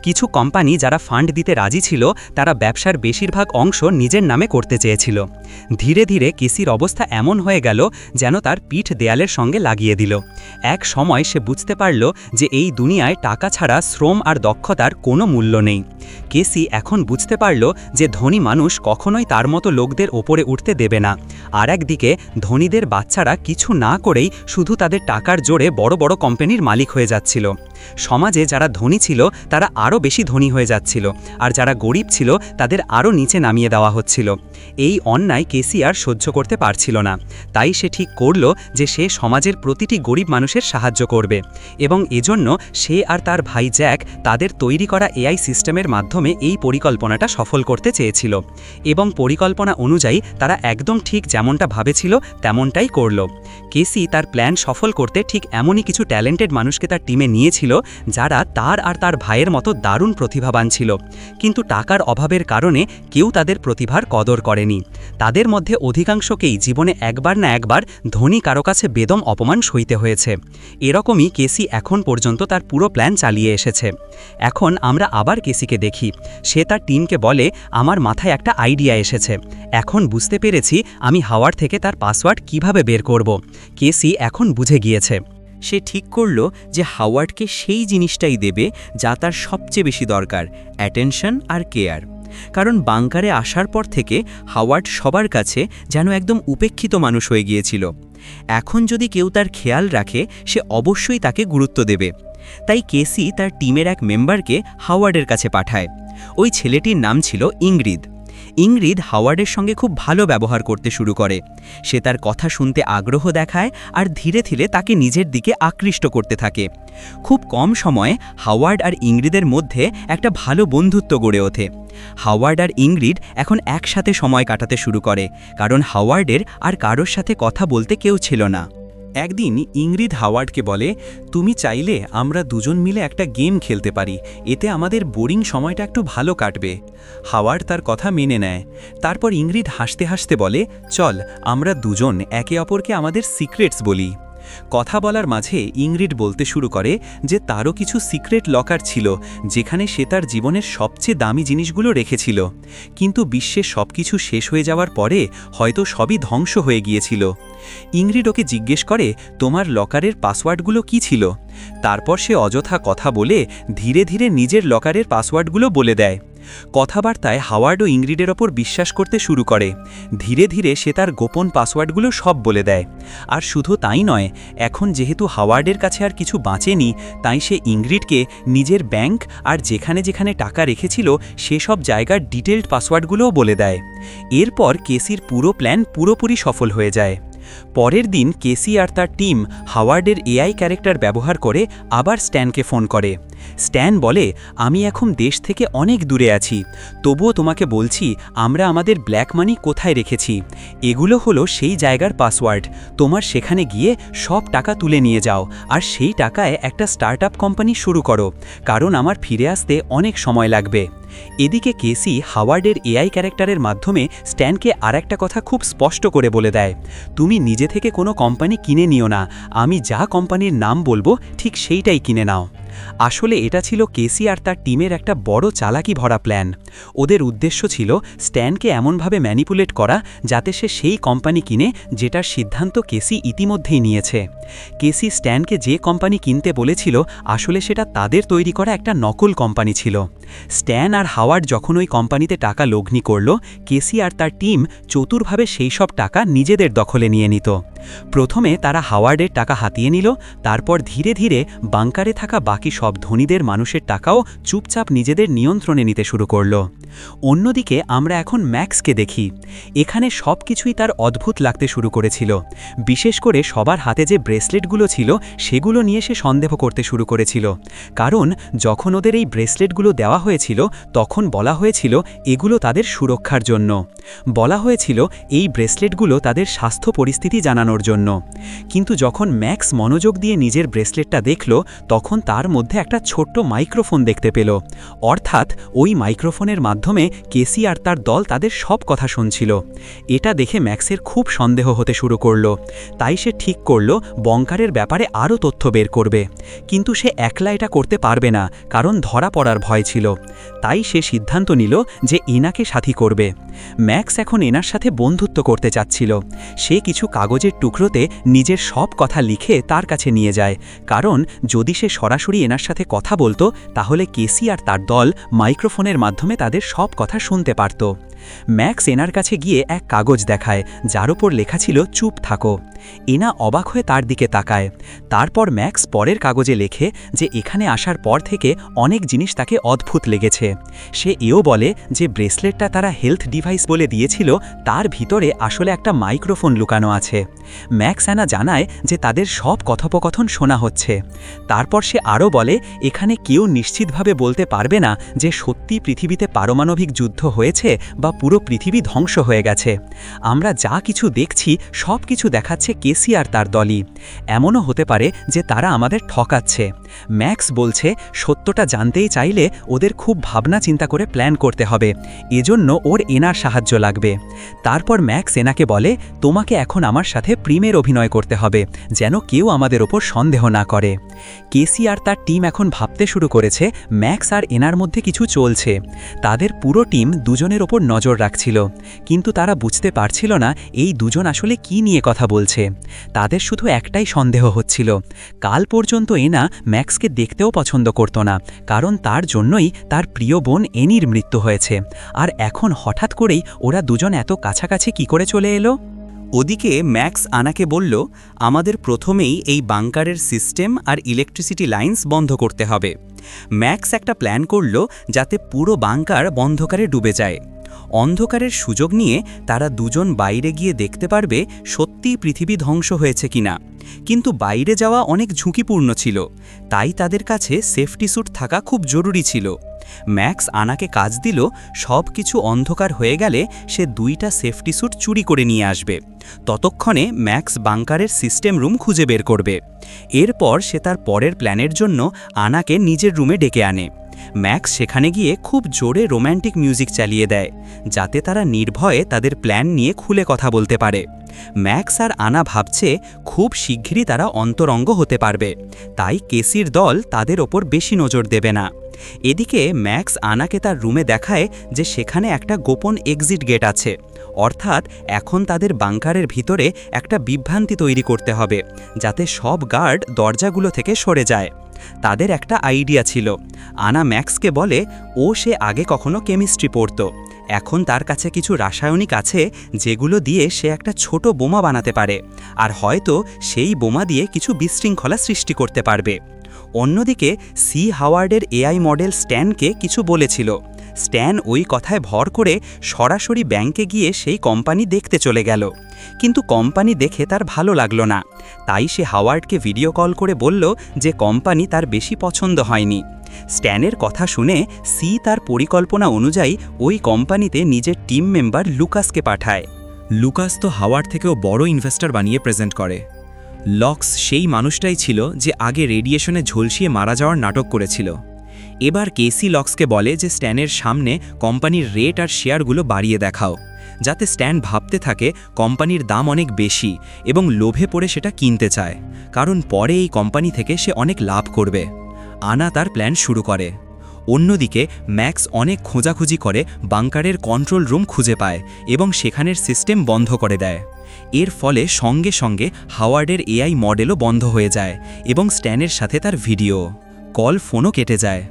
কিছু কোম্পানি যারা ফান্ড দিতে রাজি ছিল, তারা ব্যবসার বেশিরভাগ অংশ নিজের নামে করতে চেয়েছিল। ধীরে ধীরে কেসির অবস্থা এমন হয়ে গেল যেন তার পিঠ দেয়ালের সঙ্গে লাগিয়ে দিল। এক সময় সে বুঝতে পারল যে এই দুনিয়ায় টাকা ছাড়া শ্রম আর দক্ষতার কোনো মূল্য নেই। কেসি এখন বুঝতে পারল যে ধনী মানুষ কখনোই তার মতো লোকদের ওপরে উঠতে দেবে না। আর একদিকে ধনীদের বাচ্চারা কিছু না করেই শুধু তাদের টাকার জোরে বড় বড় কোম্পানির মালিক হয়ে যাচ্ছিল। সমাজে যারা ধনী ছিল তারা আরও বেশি ধনী হয়ে যাচ্ছিল, আর যারা গরিব ছিল তাদের আরও নিচে নামিয়ে দেওয়া হচ্ছিল। এই অন্যায় কেসি আর সহ্য করতে পারছিল না। তাই সে ঠিক করল যে সে সমাজের প্রতিটি গরিব মানুষের সাহায্য করবে, এবং এজন্য সে আর তার ভাই জ্যাক তাদের তৈরি করা এআই সিস্টেমের মাধ্যমে এই পরিকল্পনাটা সফল করতে চেয়েছিল। এবং পরিকল্পনা অনুযায়ী তারা একদম ঠিক যেমনটা ভাবেছিল তেমনটাই করল। কেসি তার প্ল্যান সফল করতে ঠিক এমনই কিছু ট্যালেন্টেড মানুষকে তার টিমে নিয়েছিল ছিল যারা তার আর তার ভাইয়ের মতো দারুণ প্রতিভাবান ছিল, কিন্তু টাকার অভাবের কারণে কেউ তাদের প্রতিভার কদর করেনি। তাদের মধ্যে অধিকাংশকেই জীবনে একবার না একবার ধনী কারো কাছে বেদম অপমান সইতে হয়েছে। এরকমই কেসি এখন পর্যন্ত তার পুরো প্ল্যান চালিয়ে এসেছে। এখন আমরা আবার কেসিকে দেখি। সে তার টিমকে বলে, আমার মাথায় একটা আইডিয়া এসেছে, এখন বুঝতে পেরেছি আমি হাওয়ার্ড থেকে তার পাসওয়ার্ড কিভাবে বের করব। কেসি এখন বুঝে গিয়েছে। সে ঠিক করল যে হাওয়ার্ডকে সেই জিনিসটাই দেবে যা তার সবচেয়ে বেশি দরকার, অ্যাটেনশন আর কেয়ার। কারণ বাংকারে আসার পর থেকে হাওয়ার্ড সবার কাছে যেন একদম উপেক্ষিত মানুষ হয়ে গিয়েছিল। এখন যদি কেউ তার খেয়াল রাখে, সে অবশ্যই তাকে গুরুত্ব দেবে। তাই কেসি তার টিমের এক মেম্বারকে হাওয়ার্ডের কাছে পাঠায়। ওই ছেলেটির নাম ছিল ইংরিদ। ইংরিদ হাওয়ার্ডের সঙ্গে খুব ভালো ব্যবহার করতে শুরু করে। সে তার কথা শুনতে আগ্রহ দেখায় আর ধীরে ধীরে তাকে নিজের দিকে আকৃষ্ট করতে থাকে। খুব কম সময়ে হাওয়ার্ড আর ইংরিদের মধ্যে একটা ভালো বন্ধুত্ব গড়ে ওঠে। হাওয়ার্ড আর ইংরিড এখন একসাথে সময় কাটাতে শুরু করে, কারণ হাওয়ার্ডের আর কারোর সাথে কথা বলতে কেউ ছিল না। একদিন ইংরিদ হাওয়ার্ডকে বলে, তুমি চাইলে আমরা দুজন মিলে একটা গেম খেলতে পারি, এতে আমাদের বোরিং সময়টা একটু ভালো কাটবে। হাওয়ার্ড তার কথা মেনে নেয়। তারপর ইংরিদ হাসতে হাসতে বলে, চল আমরা দুজন একে অপরকে আমাদের সিক্রেটস বলি। কথা বলার মাঝে ইংরিড বলতে শুরু করে যে তারও কিছু সিক্রেট লকার ছিল, যেখানে সে তার জীবনের সবচেয়ে দামি জিনিসগুলো রেখেছিল, কিন্তু বিশ্বের সবকিছু শেষ হয়ে যাওয়ার পরে হয়তো সবই ধ্বংস হয়ে গিয়েছিল। ইংরিড ওকে জিজ্ঞেস করে, তোমার লকারের পাসওয়ার্ডগুলো কি ছিল? তারপর সে অযথা কথা বলে ধীরে ধীরে নিজের লকারের পাসওয়ার্ডগুলো বলে দেয়। কথাবার্তায় হাওয়ার্ড ও ইংরিডের ওপর বিশ্বাস করতে শুরু করে। ধীরে ধীরে সে তার গোপন পাসওয়ার্ডগুলো সব বলে দেয়। আর শুধু তাই নয়, এখন যেহেতু হাওয়ার্ডের কাছে আর কিছু বাঁচেনি, তাই সে ইংরিডকে নিজের ব্যাংক আর যেখানে যেখানে টাকা রেখেছিল সেসব জায়গার ডিটেলড পাসওয়ার্ডগুলোও বলে দেয়। এরপর কেসির পুরো প্ল্যান পুরোপুরি সফল হয়ে যায়। পরের দিন কেসি আর তার টিম হাওয়ার্ডের এআই ক্যারেক্টার ব্যবহার করে আবার স্ট্যানকে ফোন করে। স্ট্যান বলে, আমি এখন দেশ থেকে অনেক দূরে আছি, তবুও তোমাকে বলছি আমরা আমাদের ব্ল্যাক মানি কোথায় রেখেছি। এগুলো হলো সেই জায়গার পাসওয়ার্ড। তোমার সেখানে গিয়ে সব টাকা তুলে নিয়ে যাও, আর সেই টাকায় একটা স্টার্টআপ কোম্পানি শুরু করো, কারণ আমার ফিরে আসতে অনেক সময় লাগবে। এদিকে কেসি হাওয়ার্ডের এআই ক্যারেক্টারের মাধ্যমে স্ট্যানকে আরেকটা কথা খুব স্পষ্ট করে বলে দেয়, তুমি নিজে থেকে কোনো কোম্পানি কিনে নিও না, আমি যা কোম্পানির নাম বলবো ঠিক সেইটাই কিনে নাও। আসলে এটা ছিল কেসি আর তার টিমের একটা বড় চালাকি ভরা প্ল্যান। ওদের উদ্দেশ্য ছিল স্ট্যানকে এমনভাবে ম্যানিপুলেট করা যাতে সে সেই কোম্পানি কিনে যেটার সিদ্ধান্ত কেসি ইতিমধ্যেই নিয়েছে। কেসি স্ট্যানকে যে কোম্পানি কিনতে বলেছিল আসলে সেটা তাদের তৈরি করা একটা নকল কোম্পানি ছিল। স্ট্যান আর হাওয়ার্ড যখন ওই কোম্পানিতে টাকা লগ্নি করল, কেসি আর তার টিম চতুরভাবে সেই সব টাকা নিজেদের দখলে নিয়ে নিত। প্রথমে তারা হাওয়ার্ডের টাকা হাতিয়ে নিল, তারপর ধীরে ধীরে বাংকারে থাকা বাকি সব ধনীদের মানুষের টাকাও চুপচাপ নিজেদের নিয়ন্ত্রণে নিতে শুরু করল। অন্যদিকে আমরা এখন ম্যাক্সকে দেখি। এখানে সব কিছুই তার অদ্ভুত লাগতে শুরু করেছিল। বিশেষ করে সবার হাতে যে ব্রেসলেটগুলো ছিল সেগুলো নিয়ে সে সন্দেহ করতে শুরু করেছিল, কারণ যখন ওদের এই ব্রেসলেটগুলো দেওয়া হয়েছিল তখন বলা হয়েছিল এগুলো তাদের সুরক্ষার জন্য। বলা হয়েছিল এই ব্রেসলেটগুলো তাদের স্বাস্থ্য পরিস্থিতি জানানোর জন্য। কিন্তু যখন ম্যাক্স মনোযোগ দিয়ে নিজের ব্রেসলেটটা দেখল, তখন তার মধ্যে একটা ছোট্ট মাইক্রোফোন দেখতে পেল। অর্থাৎ ওই মাইক্রোফোনের মাধ্যমে কেসি আর তার দল তাদের সব কথা শুনছিল। এটা দেখে ম্যাক্সের খুব সন্দেহ হতে শুরু করল। তাই সে ঠিক করল বঙ্কারের ব্যাপারে আরও তথ্য বের করবে। কিন্তু সে একলা এটা করতে পারবে না, কারণ ধরা পড়ার ভয় ছিল। তাই সে সিদ্ধান্ত নিল যে এনাকে সাথী করবে। ম্যাক্স এখন এনার সাথে বন্ধুত্ব করতে চাচ্ছিল। সে কিছু কাগজের টুকরোতে নিজের সব কথা লিখে তার কাছে নিয়ে যায়, কারণ যদি সে সরাসরি এনার সাথে কথা বলতো তাহলে কেসি আর তার দল মাইক্রোফোনের মাধ্যমে তাদের সব কথা শুনতে পারত। ম্যাক্স এনার কাছে গিয়ে এক কাগজ দেখায় যার ওপর লেখা ছিল চুপ থাকো। এনা অবাক হয়ে তার দিকে তাকায়। তারপর ম্যাক্স পরের কাগজে লেখে যে এখানে আসার পর থেকে অনেক জিনিস তাকে অদ্ভুত লেগেছে। সে এও বলে যে ব্রেসলেটটা তারা হেলথ ডিভাইস বলে দিয়েছিল, তার ভিতরে আসলে একটা মাইক্রোফোন লুকানো আছে। ম্যাক্স এনা জানায় যে তাদের সব কথোপকথন শোনা হচ্ছে। তারপর সে আরও বলে এখানে কেউ নিশ্চিতভাবে বলতে পারবে না যে সত্যি পৃথিবীতে পারমাণবিক যুদ্ধ হয়েছে বা বা পুরো পৃথিবী ধ্বংস হয়ে গেছে। আমরা যা কিছু দেখছি সব কিছু দেখাচ্ছে কেসি আর তার দলই। এমনও হতে পারে যে তারা আমাদের ঠকাচ্ছে। ম্যাক্স বলছে সত্যটা জানতেই চাইলে ওদের খুব ভাবনা চিন্তা করে প্ল্যান করতে হবে, এজন্য ওর এনার সাহায্য লাগবে। তারপর ম্যাক্স এনাকে বলে, তোমাকে এখন আমার সাথে প্রেমের অভিনয় করতে হবে, যেন কেউ আমাদের ওপর সন্দেহ না করে। কেসি আর তার টিম এখন ভাবতে শুরু করেছে ম্যাক্স আর এনার মধ্যে কিছু চলছে। তাদের পুরো টিম দুজনের ওপর নজর রাখছিল, কিন্তু তারা বুঝতে পারছিল না এই দুজন আসলে কি নিয়ে কথা বলছে। তাদের শুধু একটাই সন্দেহ হচ্ছিল, কাল পর্যন্ত এনা ম্যাক্সকে দেখতেও পছন্দ করত না, কারণ তার জন্যই তার প্রিয় বোন এনির মৃত্যু হয়েছে। আর এখন হঠাৎ করেই ওরা দুজন এত কাছাকাছি কি করে চলে এলো? ওদিকে ম্যাক্স আনাকে বলল, আমাদের প্রথমেই এই বাংকারের সিস্টেম আর ইলেকট্রিসিটি লাইন্স বন্ধ করতে হবে। ম্যাক্স একটা প্ল্যান করল যাতে পুরো বাংকার অন্ধকারে ডুবে যায়। অন্ধকারের সুযোগ নিয়ে তারা দুজন বাইরে গিয়ে দেখতে পারবে সত্যিই পৃথিবী ধ্বংস হয়েছে কিনা। কিন্তু বাইরে যাওয়া অনেক ঝুঁকিপূর্ণ ছিল, তাই তাদের কাছে সেফটি স্যুট থাকা খুব জরুরি ছিল। ম্যাক্স আনাকে কাজ দিল, সব কিছু অন্ধকার হয়ে গেলে সে 2টা সেফটি স্যুট চুরি করে নিয়ে আসবে। ততক্ষণে ম্যাক্স বাংকারের সিস্টেম রুম খুঁজে বের করবে। এরপর সে তার পরের প্ল্যানের জন্য আনাকে নিজের রুমে ডেকে আনে। ম্যাক্স সেখানে গিয়ে খুব জোরে রোম্যান্টিক মিউজিক চালিয়ে দেয়, যাতে তারা নির্ভয়ে তাদের প্ল্যান নিয়ে খুলে কথা বলতে পারে। ম্যাক্স আর আনা ভাবছে খুব শিগগিরই তারা অন্তরঙ্গ হতে পারবে, তাই কেসির দল তাদের ওপর বেশি নজর দেবে না। এদিকে ম্যাক্স আনাকে তার রুমে দেখায় যে সেখানে একটা গোপন এক্সিট গেট আছে, অর্থাৎ এখন তাদের বাংকারের ভিতরে একটা বিভ্রান্তি তৈরি করতে হবে, যাতে সব গার্ড দরজাগুলো থেকে সরে যায়। তাদের একটা আইডিয়া ছিল। আনা ম্যাক্সকে বলে সে আগে কখনো কেমিস্ট্রি পড়তো, এখন তার কাছে কিছু রাসায়নিক আছে যেগুলো দিয়ে সে একটা ছোট বোমা বানাতে পারে, আর হয়তো সেই বোমা দিয়ে কিছু বিশৃঙ্খলা সৃষ্টি করতে পারবে। অন্যদিকে সি হাওয়ার্ডের এআই মডেল স্ট্যানকে কিছু বলেছিল। স্ট্যান ওই কথায় ভর করে সরাসরি ব্যাংকে গিয়ে সেই কোম্পানি দেখতে চলে গেল, কিন্তু কোম্পানি দেখে তার ভালো লাগলো না। তাই সে হাওয়ার্ডকে ভিডিও কল করে বলল যে কোম্পানি তার বেশি পছন্দ হয়নি। স্ট্যানের কথা শুনে সি তার পরিকল্পনা অনুযায়ী ওই কোম্পানিতে নিজের টিম মেম্বার লুকাসকে পাঠায়। লুকাস তো হাওয়ার্ড থেকেও বড় ইনভেস্টর বানিয়ে প্রেজেন্ট করে। লক্স সেই মানুষটাই ছিল যে আগে রেডিয়েশনে ঝলসিয়ে মারা যাওয়ার নাটক করেছিল। এবার কেসি লক্সকে বলে যে স্ট্যানের সামনে কোম্পানির রেট আর শেয়ারগুলো বাড়িয়ে দেখাও, যাতে স্ট্যান ভাবতে থাকে কোম্পানির দাম অনেক বেশি এবং লোভে পড়ে সেটা কিনতে চায়, কারণ পরে এই কোম্পানি থেকে সে অনেক লাভ করবে। আনা তার প্ল্যান শুরু করে। অন্যদিকে ম্যাক্স অনেক খোঁজাখুঁজি করে বাংকারের কন্ট্রোল রুম খুঁজে পায় এবং সেখানের সিস্টেম বন্ধ করে দেয়। এর ফলে সঙ্গে সঙ্গে হাওয়ার্ডের এআই মডেলও বন্ধ হয়ে যায় এবং স্ট্যানের সাথে তার ভিডিও কল ফোনও কেটে যায়।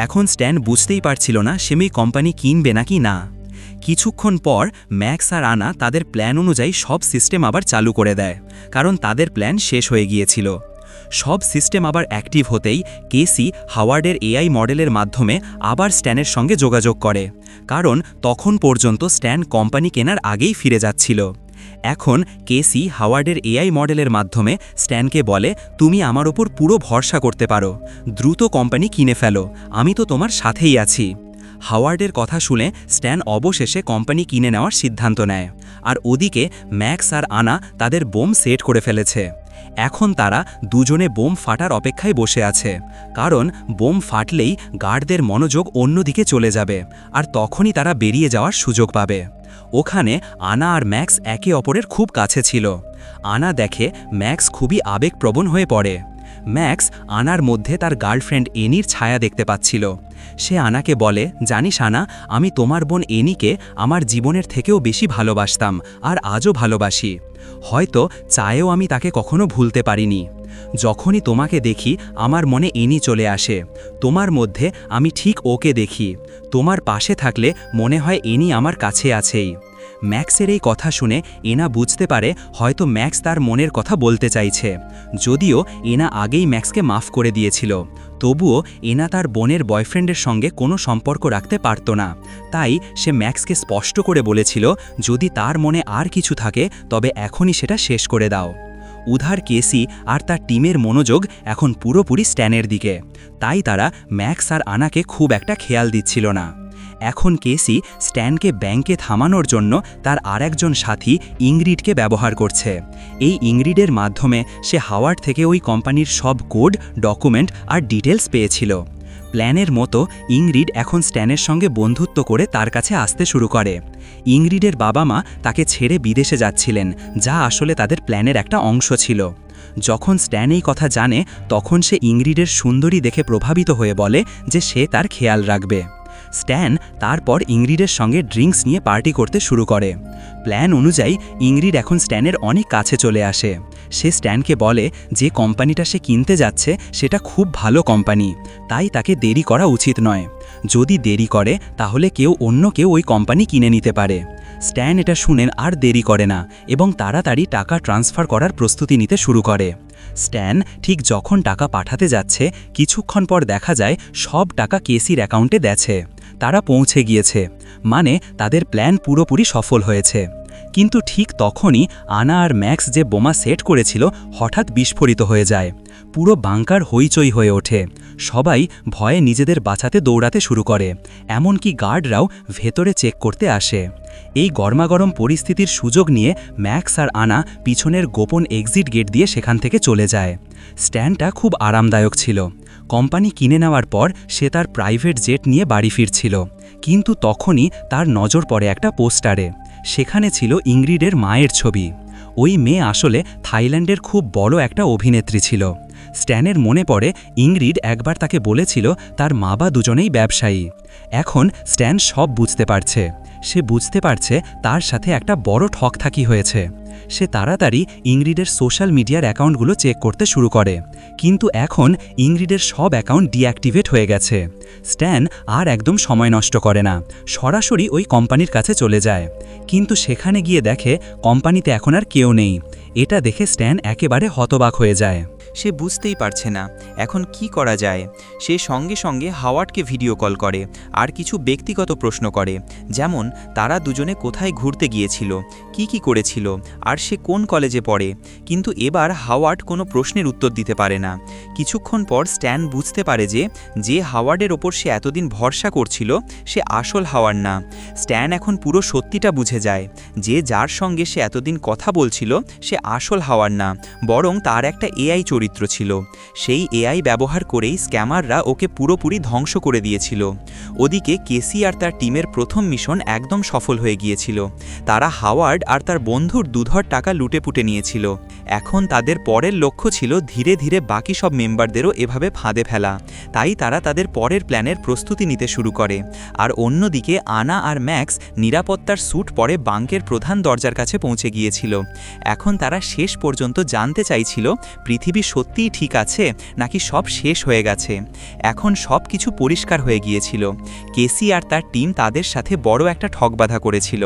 এখন স্ট্যান বুঝতেই পারছিল না সে কোম্পানি কিনবে নাকি না। কিছুক্ষণ পর ম্যাক্স আর আনা তাদের প্ল্যান অনুযায়ী সব সিস্টেম আবার চালু করে দেয়, কারণ তাদের প্ল্যান শেষ হয়ে গিয়েছিল। সব সিস্টেম আবার অ্যাক্টিভ হতেই কেসি হাওয়ার্ডের এআই মডেলের মাধ্যমে আবার স্ট্যানের সঙ্গে যোগাযোগ করে, কারণ তখন পর্যন্ত স্ট্যান কোম্পানি কেনার আগেই ফিরে যাচ্ছিল। এখন কেসি হাওয়ার্ডের এআই মডেলের মাধ্যমে স্ট্যানকে বলে, তুমি আমার ওপর পুরো ভরসা করতে পারো, দ্রুত কোম্পানি কিনে ফেলো, আমি তো তোমার সাথেই আছি। হাওয়ার্ডের কথা শুনে স্ট্যান অবশেষে কোম্পানি কিনে নেওয়ার সিদ্ধান্ত নেয়। আর ওদিকে ম্যাক্স আর আনা তাদের বোম সেট করে ফেলেছে। এখন তারা দুজনে বোম ফাটার অপেক্ষায় বসে আছে, কারণ বোম ফাটলেই গার্ডদের মনোযোগ অন্যদিকে চলে যাবে, আর তখনই তারা বেরিয়ে যাওয়ার সুযোগ পাবে। ওখানে আনা আর ম্যাক্স একে অপরের খুব কাছে ছিল। আনা দেখে ম্যাক্স খুবই আবেগপ্রবণ হয়ে পড়ে। ম্যাক্স আনার মধ্যে তার গার্লফ্রেন্ড এনির ছায়া দেখতে পাচ্ছিল। সে আনাকে বলে, জানিস আনা, আমি তোমার বোন এনিকে আমার জীবনের থেকেও বেশি ভালোবাসতাম আর আজও ভালোবাসি। হয়তো চায়েও আমি তাকে কখনো ভুলতে পারিনি। যখনই তোমাকে দেখি আমার মনে এনি চলে আসে, তোমার মধ্যে আমি ঠিক ওকে দেখি। তোমার পাশে থাকলে মনে হয় এনি আমার কাছে আছেই। ম্যাক্সের এই কথা শুনে এনা বুঝতে পারে হয়তো ম্যাক্স তার মনের কথা বলতে চাইছে। যদিও এনা আগেই ম্যাক্সকে মাফ করে দিয়েছিল, তবুও এনা তার বোনের বয়ফ্রেন্ডের সঙ্গে কোনো সম্পর্ক রাখতে পারত না। তাই সে ম্যাক্সকে স্পষ্ট করে বলেছিল, যদি তার মনে আর কিছু থাকে তবে এখনই সেটা শেষ করে দাও। উধার কেসি আর তার টিমের মনোযোগ এখন পুরোপুরি স্ট্যানের দিকে, তাই তারা ম্যাক্স আর আনাকে খুব একটা খেয়াল দিচ্ছিল না। এখন কেসি স্ট্যানকে ব্যাংকে থামানোর জন্য তার আরেকজন সাথী ইংরিডকে ব্যবহার করছে। এই ইংরিডের মাধ্যমে সে হাওয়ার্ড থেকে ওই কোম্পানির সব কোড, ডকুমেন্ট আর ডিটেলস পেয়েছিল। প্ল্যানের মতো ইংরিড এখন স্ট্যানের সঙ্গে বন্ধুত্ব করে তার কাছে আসতে শুরু করে। ইংরিডের বাবা মা তাকে ছেড়ে বিদেশে যাচ্ছিলেন, যা আসলে তাদের প্ল্যানের একটা অংশ ছিল। যখন স্ট্যান এই কথা জানে তখন সে ইংরিডের সুন্দরী দেখে প্রভাবিত হয়ে বলে যে সে তার খেয়াল রাখবে। স্ট্যান তারপর ইংরিডের সঙ্গে ড্রিঙ্কস নিয়ে পার্টি করতে শুরু করে। প্ল্যান অনুযায়ী ইংরিড এখন স্ট্যানের অনেক কাছে চলে আসে। সে স্ট্যানকে বলে যে কোম্পানিটা সে কিনতে যাচ্ছে সেটা খুব ভালো কোম্পানি, তাই তাকে দেরি করা উচিত নয়। যদি দেরি করে তাহলে অন্য কেউ ওই কোম্পানি কিনে নিতে পারে। স্ট্যান এটা শুনেন আর দেরি করে না এবং তাড়াতাড়ি টাকা ট্রান্সফার করার প্রস্তুতি নিতে শুরু করে। স্ট্যান ঠিক যখন টাকা পাঠাতে যাচ্ছে কিছুক্ষণ পর দেখা যায় সব টাকা কেসির অ্যাকাউন্টে দেছে। তারা পৌঁছে গিয়েছে, মানে তাদের প্ল্যান পুরোপুরি সফল হয়েছে। কিন্তু ঠিক তখনই আনা আর ম্যাক্স যে বোমা সেট করেছিল হঠাৎ বিস্ফোরিত হয়ে যায়। পুরো বাংকার হইচই হয়ে ওঠে। সবাই ভয়ে নিজেদের বাঁচাতে দৌড়াতে শুরু করে, এমনকি গার্ডরাও ভেতরে চেক করতে আসে। এই গরমাগরম পরিস্থিতির সুযোগ নিয়ে ম্যাক্স আর আনা পিছনের গোপন এক্সিট গেট দিয়ে সেখান থেকে চলে যায়। স্ট্যানটা খুব আরামদায়ক ছিল। কোম্পানি কিনে নেওয়ার পর সে তার প্রাইভেট জেট নিয়ে বাড়ি ফিরছিল, কিন্তু তখনই তার নজর পড়ে একটা পোস্টারে। সেখানে ছিল ইংরিডের মায়ের ছবি। ওই মেয়ে আসলে থাইল্যান্ডের খুব বড় একটা অভিনেত্রী ছিল। স্ট্যানের মনে পড়ে ইংরিড একবার তাকে বলেছিল তার মা-বাবা দুজনেই ব্যবসায়ী। এখন স্ট্যান সব বুঝতে পারছে। সে বুঝতে পারছে তার সাথে একটা বড় ঠকঠাকি হয়েছে। সে তাড়াতাড়ি ইংরিডের সোশ্যাল মিডিয়ার অ্যাকাউন্টগুলো চেক করতে শুরু করে, কিন্তু এখন ইংরিডের সব অ্যাকাউন্ট ডিঅ্যাক্টিভেট হয়ে গেছে। স্ট্যান আর একদম সময় নষ্ট করে না, সরাসরি ওই কোম্পানির কাছে চলে যায়। কিন্তু সেখানে গিয়ে দেখে কোম্পানিতে এখন আর কেউ নেই। এটা দেখে স্ট্যান একেবারে হতবাক হয়ে যায়। সে বুঝতেই পারছে না এখন কি করা যায়। সে সঙ্গে সঙ্গে হাওয়ার্ডকে ভিডিও কল করে আর কিছু ব্যক্তিগত প্রশ্ন করে, যেমন তারা দুজনে কোথায় ঘুরতে গিয়েছিল, কি করেছিল আর সে কোন কলেজে পড়ে। কিন্তু এবার হাওয়ার্ড কোনো প্রশ্নের উত্তর দিতে পারে না। কিছুক্ষণ পর স্ট্যান বুঝতে পারে যে হাওয়ার্ডের ওপর সে এতদিন ভরসা করছিল সে আসল হাওয়ার্ড না। স্ট্যান এখন পুরো সত্যিটা বুঝে যায় যে যার সঙ্গে সে এতদিন কথা বলছিল সে আসল হাওয়ার্ড না, বরং তার একটা এআই চরিত্র ছিল। সেই এআই ব্যবহার করেই স্ক্যামাররা ওকে পুরোপুরি ধ্বংস করে দিয়েছিল। ওদিকে কেসি আর তার টিমের প্রথম মিশন একদম সফল হয়ে গিয়েছিল। তারা হাওয়ার্ড আর তার বন্ধুর দুধর টাকা লুটেপুটে নিয়েছিল। এখন তাদের পরের লক্ষ্য ছিল ধীরে ধীরে বাকি সব মেম্বারদেরও এভাবে ফাঁদে ফেলা। তাই তারা তাদের পরের প্ল্যানের প্রস্তুতি নিতে শুরু করে। আর অন্যদিকে আনা আর ম্যাক্স নিরাপত্তার স্যুট পরে বাঙ্কের প্রধান দরজার কাছে পৌঁছে গিয়েছিল। এখন তারা শেষ পর্যন্ত জানতে চাইছিল পৃথিবী সত্যিই ঠিক আছে নাকি সব শেষ হয়ে গেছে। এখন সব কিছু পরিষ্কার হয়ে গিয়েছিল। কেসি আর তার টিম তাদের সাথে বড় একটা ঠকবাধা করেছিল।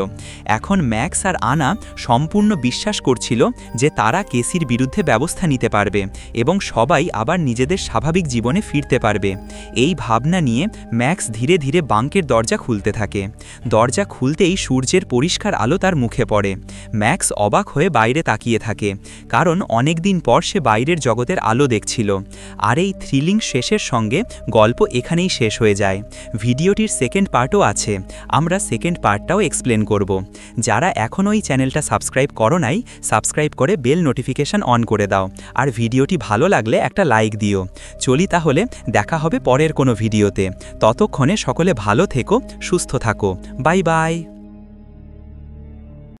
এখন ম্যাক্স আর আনা সম্পূর্ণ বিশ্বাস করছিল যে তারা কেসির বিরুদ্ধে ব্যবস্থা নিতে পারবে এবং সবাই আবার নিজেদের স্বাভাবিক জীবনে ফিরতে পারবে। এই ভাবনা নিয়ে ম্যাক্স ধীরে ধীরে বাঙ্কের দরজা খুলতে থাকে। দরজা খুলতেই সূর্যের পরিষ্কার আলো তার মুখে পড়ে। ম্যাক্স অবাক হয়ে বাইরে তাকিয়ে থাকে, কারণ অনেক দিন পর সে বাইরের জগতের আলো দেখছিল। আর এই থ্রিলিং শেষের সঙ্গে গল্প এখানেই শেষ হয়ে যায়। ভিডিওটির সেকেন্ড পার্টও আছে, আমরা সেকেন্ড পার্টটাও এক্সপ্লেন করব। যারা এখনও এই চ্যানেলটা সাবস্ক্রাইব করো নাই, সাবস্ক্রাইব করে বেল নোটিফিকেশন অন করে দাও। আর ভিডিওটি ভালো লাগলে একটা লাইক দিও। চলি তাহলে, দেখা হবে পরের কোনো ভিডিওতে। ততক্ষণে সকলে ভালো থেকো, সুস্থ থাকো। Bye bye.